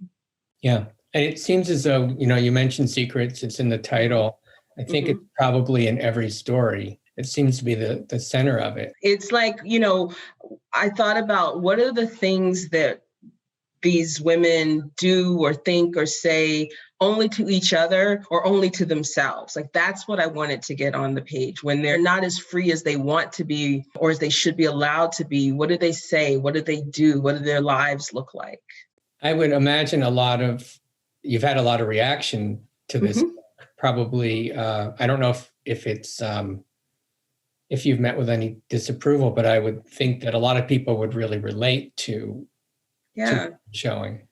Yeah. And it seems as though, you know, you mentioned secrets, it's in the title. I think it's probably in every story. It seems to be the center of it.
It's like, you know, I thought about what are the things that these women do or think or say only to each other or only to themselves. Like, that's what I wanted to get on the page. When they're not as free as they want to be or as they should be allowed to be, what do they say? What do they do? What do their lives look like?
I would imagine you've had a lot of reaction to this. Probably, I don't know if it's, if you've met with any disapproval, but I would think that a lot of people would really relate to showing.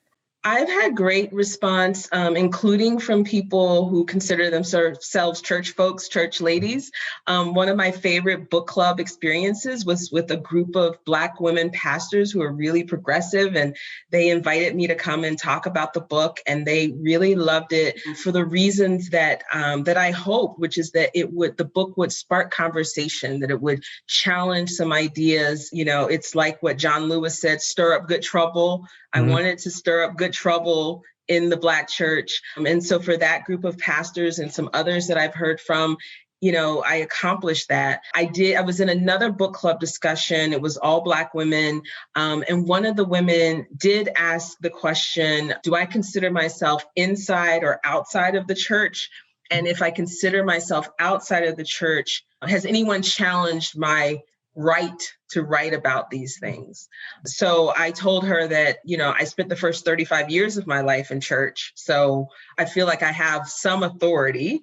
I've had great response, including from people who consider themselves church folks, church ladies. One of my favorite book club experiences was with a group of Black women pastors who are really progressive, and they invited me to come and talk about the book, and they really loved it for the reasons that that I hope, which is that the book would spark conversation, that it would challenge some ideas. You know, it's like what John Lewis said, stir up good trouble. I wanted to stir up good trouble in the Black church. And so for that group of pastors and some others that I've heard from, you know, I accomplished that. I was in another book club discussion. It was all Black women. And one of the women did ask the question, do I consider myself inside or outside of the church? And if I consider myself outside of the church, has anyone challenged my right to write about these things? So I told her that, you know, I spent the first 35 years of my life in church. So I feel like I have some authority,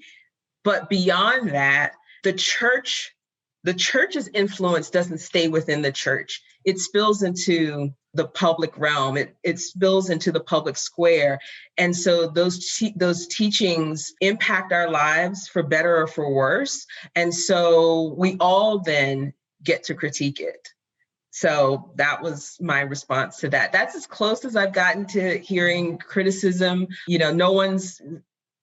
but beyond that, the church's influence doesn't stay within the church. It spills into the public realm. It spills into the public square. And so those teachings impact our lives for better or for worse. And so we all then get to critique it. So that was my response to that. That's as close as I've gotten to hearing criticism. You know, no one's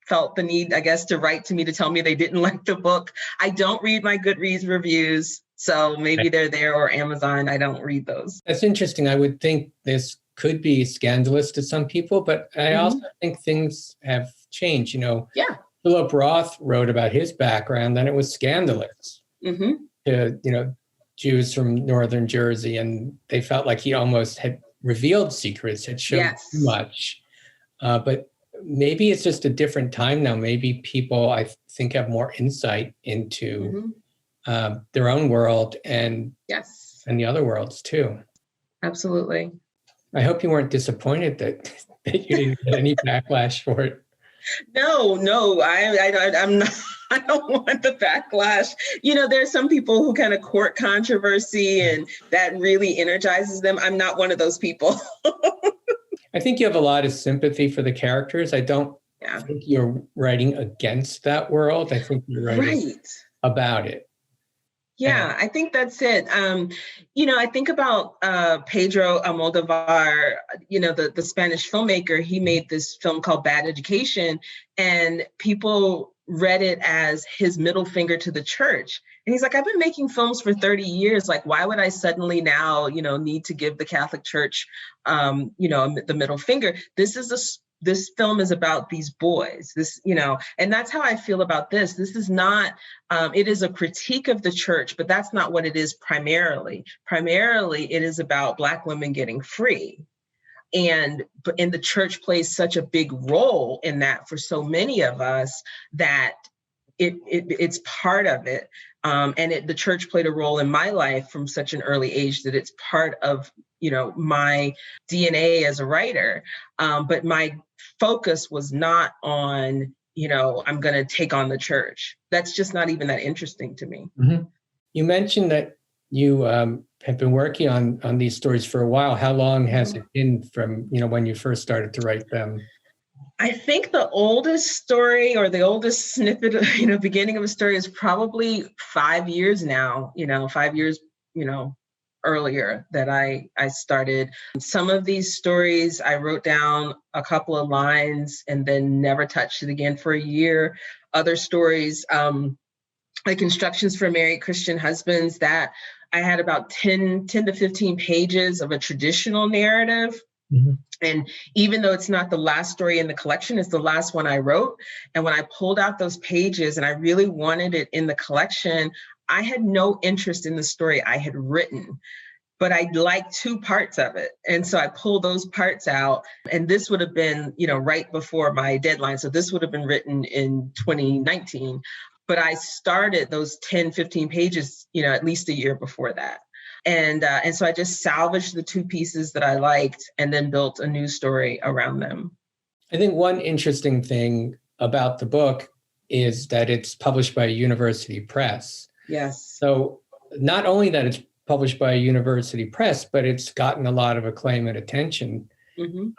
felt the need, I guess, to write to me to tell me they didn't like the book. I don't read my Goodreads reviews, so maybe they're there, or Amazon. I don't read those.
That's interesting. I would think this could be scandalous to some people, but I also think things have changed.
Yeah.
Philip Roth wrote about his background, and it was scandalous to, Jews from northern Jersey, and they felt like he almost had revealed secrets, had shown too much. But maybe it's just a different time now. Maybe people, I think, have more insight into their own world and the other words too.
Absolutely.
I hope you weren't disappointed that you didn't get any backlash for it.
No, I'm not. I don't want the backlash. There's some people who kind of court controversy, and that really energizes them. I'm not one of those people.
I think you have a lot of sympathy for the characters. I don't think you're writing against that world. I think you're writing about it.
Yeah, I think that's it. I think about Pedro Almodovar, the Spanish filmmaker. He made this film called Bad Education, and people read it as his middle finger to the church. And he's like, I've been making films for 30 years. Like, why would I suddenly now, need to give the Catholic Church, the middle finger? This film is about these boys, and that's how I feel about this. This is not, it is a critique of the church, but that's not what it is primarily. Primarily, it is about Black women getting free. And the church plays such a big role in that for so many of us that it's part of it. The church played a role in my life from such an early age that it's part of, my DNA as a writer. But my focus was not on, I'm going to take on the church. That's just not even that interesting to me.
Mm-hmm. You mentioned that you have been working on these stories for a while. How long has it been from, when you first started to write them?
I think the oldest story, or the oldest snippet of, beginning of a story, is probably 5 years now, 5 years, earlier that I started. Some of these stories, I wrote down a couple of lines and then never touched it again for a year. Other stories, like Instructions for Married Christian Husbands, that I had about 10 to 15 pages of a traditional narrative. Mm-hmm. And even though it's not the last story in the collection, it's the last one I wrote. And when I pulled out those pages and I really wanted it in the collection, I had no interest in the story I had written, but I liked 2 parts of it. And so I pulled those parts out, and this would have been, right before my deadline. So this would have been written in 2019, but I started those 10, 15 pages, at least a year before that. And so I just salvaged the 2 pieces that I liked and then built a new story around them.
I think one interesting thing about the book is that it's published by a university press.
Yes.
So not only that it's published by a university press, but it's gotten a lot of acclaim and attention,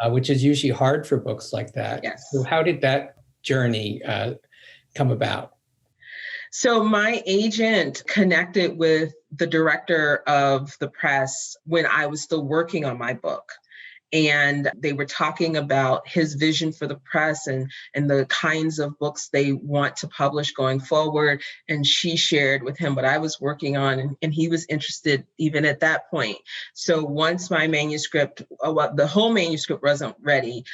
which is usually hard for books like that.
Yes.
So how did that journey come about?
So my agent connected with the director of the press when I was still working on my book. And they were talking about his vision for the press and the kinds of books they want to publish going forward. And she shared with him what I was working on, and he was interested even at that point. So once my manuscript, the whole manuscript wasn't ready,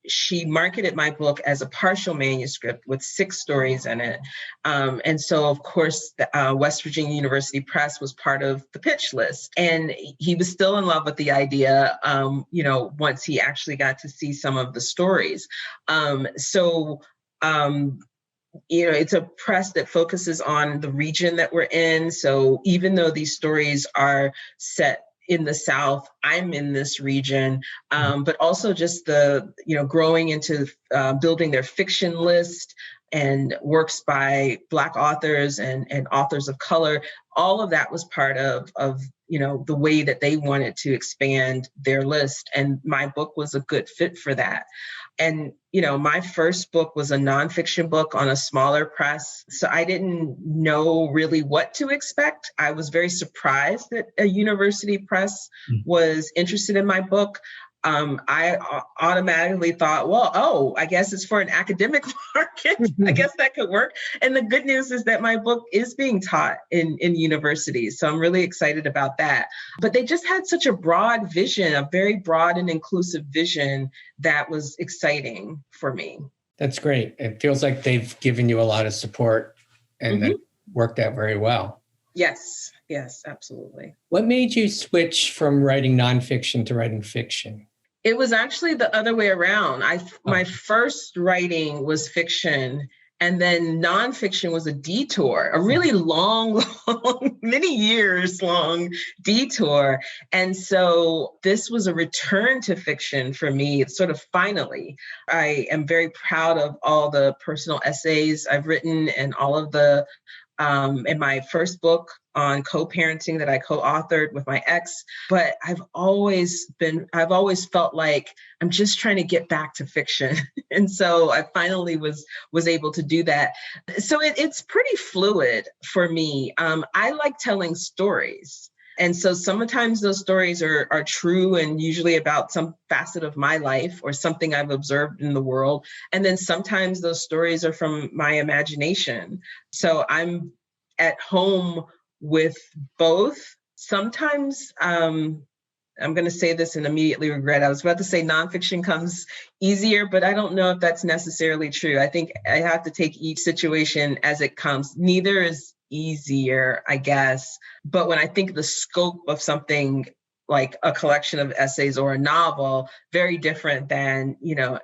she marketed my book as a partial manuscript with 6 stories in it. And so, of course, the West Virginia University Press was part of the pitch list. And he was still in love with the idea, once he actually got to see some of the stories. It's a press that focuses on the region that we're in. So even though these stories are set in the South, I'm in this region, but also just the, growing into building their fiction list and works by Black authors and authors of color. All of that was part of the way that they wanted to expand their list. And my book was a good fit for that. And, my first book was a nonfiction book on a smaller press. So I didn't know really what to expect. I was very surprised that a university press was interested in my book. I automatically thought, well, I guess it's for an academic market. I guess that could work. And the good news is that my book is being taught in universities. So I'm really excited about that. But they just had such a broad vision, a very broad and inclusive vision that was exciting for me.
That's great. It feels like they've given you a lot of support and that worked out very well.
Yes, absolutely.
What made you switch from writing nonfiction to writing fiction?
It was actually the other way around. My first writing was fiction, and then nonfiction was a detour, a really long, many years long detour. And so this was a return to fiction for me. It's sort of finally. I am very proud of all the personal essays I've written and all of the in my first book on co-parenting that I co-authored with my ex, but I've always felt like I'm just trying to get back to fiction. And so I finally was able to do that. So it's pretty fluid for me. I like telling stories. And so sometimes those stories are true and usually about some facet of my life or something I've observed in the world. And then sometimes those stories are from my imagination. So I'm at home with both. Sometimes, I'm going to say this and immediately regret. I was about to say nonfiction comes easier, but I don't know if that's necessarily true. I think I have to take each situation as it comes. Neither is easier, I guess. But when I think the scope of something like a collection of essays or a novel, very different than,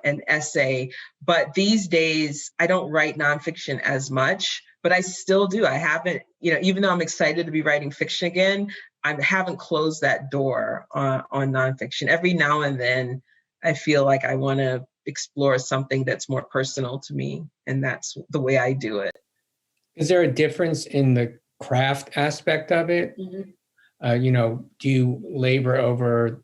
an essay. But these days, I don't write nonfiction as much, but I still do. I haven't, even though I'm excited to be writing fiction again, I haven't closed that door on nonfiction. Every now and then, I feel like I want to explore something that's more personal to me, and that's the way I do it.
Is there a difference in the craft aspect of it? Do you labor over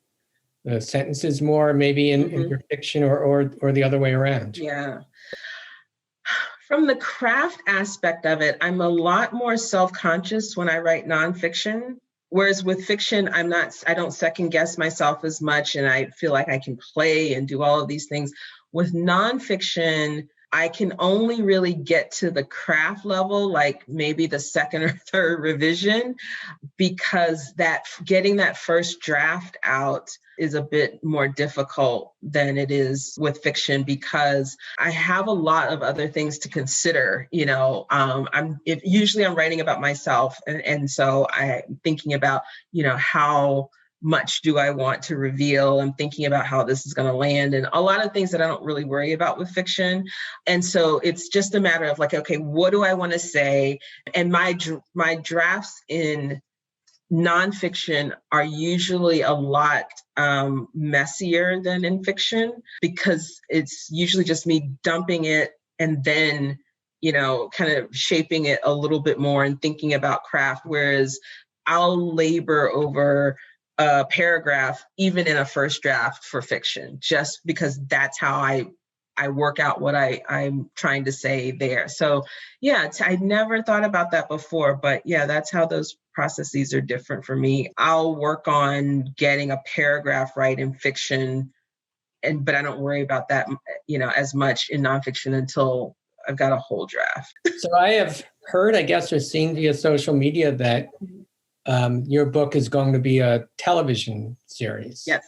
the sentences more, maybe in your fiction, or the other way around?
Yeah. From the craft aspect of it, I'm a lot more self-conscious when I write nonfiction. Whereas with fiction, I don't second guess myself as much, and I feel like I can play and do all of these things. With nonfiction, I can only really get to the craft level, like maybe the second or third revision, because getting that first draft out is a bit more difficult than it is with fiction, because I have a lot of other things to consider. Usually I'm writing about myself, and so I'm thinking about, how much do I want to reveal? I'm thinking about how this is going to land, and a lot of things that I don't really worry about with fiction. And so it's just a matter of like, okay, what do I want to say? And my drafts in nonfiction are usually a lot messier than in fiction, because it's usually just me dumping it and then, kind of shaping it a little bit more and thinking about craft. Whereas I'll labor over a paragraph, even in a first draft for fiction, just because that's how I work out what I'm trying to say there. So yeah, I never thought about that before, but yeah, that's how those processes are different for me. I'll work on getting a paragraph right in fiction, but I don't worry about that, as much in nonfiction until I've got a whole draft.
So I have heard, I guess, or seen via social media that your book is going to be a television series.
Yes.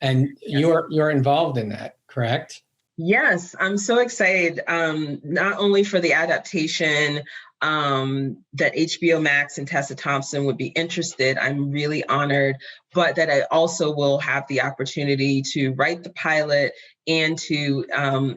And you're involved in that, correct?
Yes, I'm so excited, not only for the adaptation that HBO Max and Tessa Thompson would be interested. I'm really honored, but that I also will have the opportunity to write the pilot and to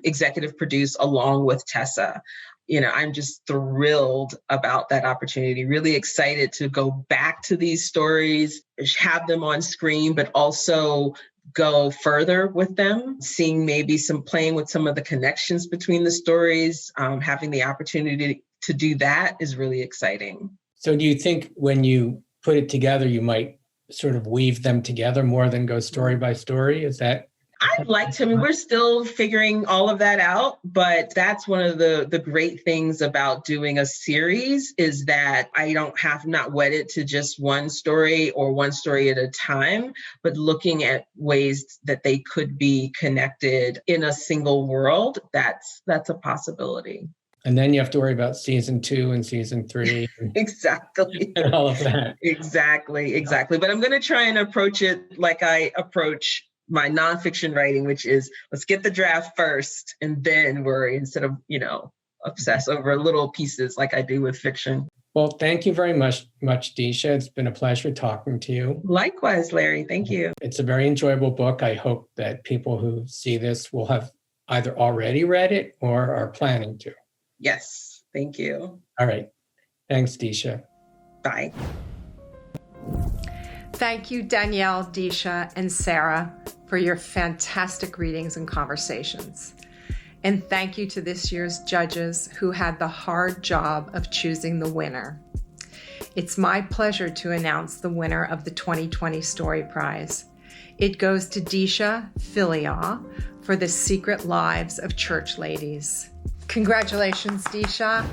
executive produce along with Tessa. I'm just thrilled about that opportunity, really excited to go back to these stories, have them on screen, but also go further with them, seeing maybe playing with some of the connections between the stories, having the opportunity to do that is really exciting.
So do you think when you put it together, you might sort of weave them together more than go story by story? Is that?
I I'd like to. I mean, we're still figuring all of that out, but that's one of the great things about doing a series is that not wedded to just one story or one story at a time, but looking at ways that they could be connected in a single world. That's a possibility.
And then you have to worry about season 2 and season 3.
Exactly.
And all of that.
Exactly. But I'm going to try and approach it like I approach my nonfiction writing, which is let's get the draft first and then worry instead of, obsess over little pieces like I do with fiction.
Well, thank you very much, Disha. It's been a pleasure talking to you.
Likewise, Larry. Thank you.
It's a very enjoyable book. I hope that people who see this will have either already read it or are planning to.
Yes. Thank you.
All right. Thanks, Disha.
Bye.
Thank you, Danielle, Disha, and Sarah for your fantastic readings and conversations. And thank you to this year's judges who had the hard job of choosing the winner. It's my pleasure to announce the winner of the 2020 Story Prize. It goes to Disha Filia for The Secret Lives of Church Ladies. Congratulations, Disha.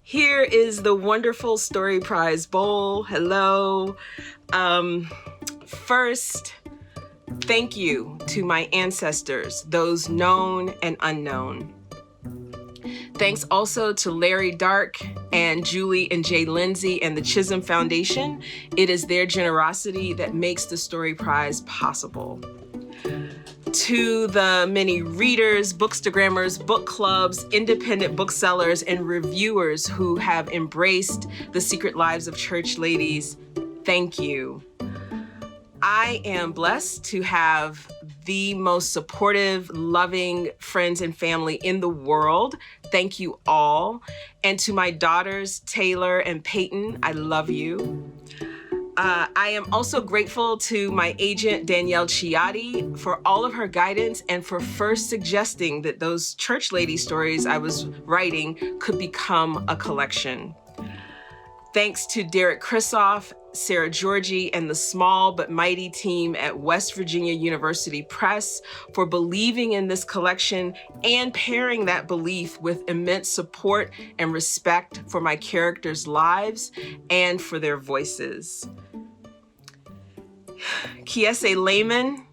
Here is the wonderful Story Prize Bowl. Hello. First, thank you to my ancestors, those known and unknown. Thanks also to Larry Dark and Julie and Jay Lindsay and the Chisholm Foundation. It is their generosity that makes the Story Prize possible. To the many readers, bookstagrammers, book clubs, independent booksellers, and reviewers who have embraced The Secret Lives of Church Ladies, thank you. I am blessed to have the most supportive, loving friends and family in the world. Thank you all. And to my daughters, Taylor and Peyton, I love you. I am also grateful to my agent, Danielle Chiatti, for all of her guidance and for first suggesting that those church lady stories I was writing could become a collection. Thanks to Derek Krisoff, Sarah Georgie, and the small but mighty team at West Virginia University Press for believing in this collection and pairing that belief with immense support and respect for my characters' lives and for their voices. Kiese Lehman,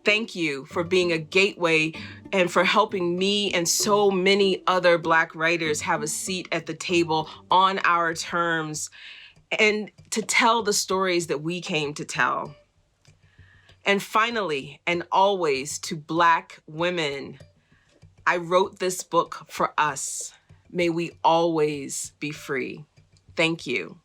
thank you for being a gateway and for helping me and so many other Black writers have a seat at the table on our terms and to tell the stories that we came to tell. And finally, and always, to Black women, I wrote this book for us. May we always be free. Thank you.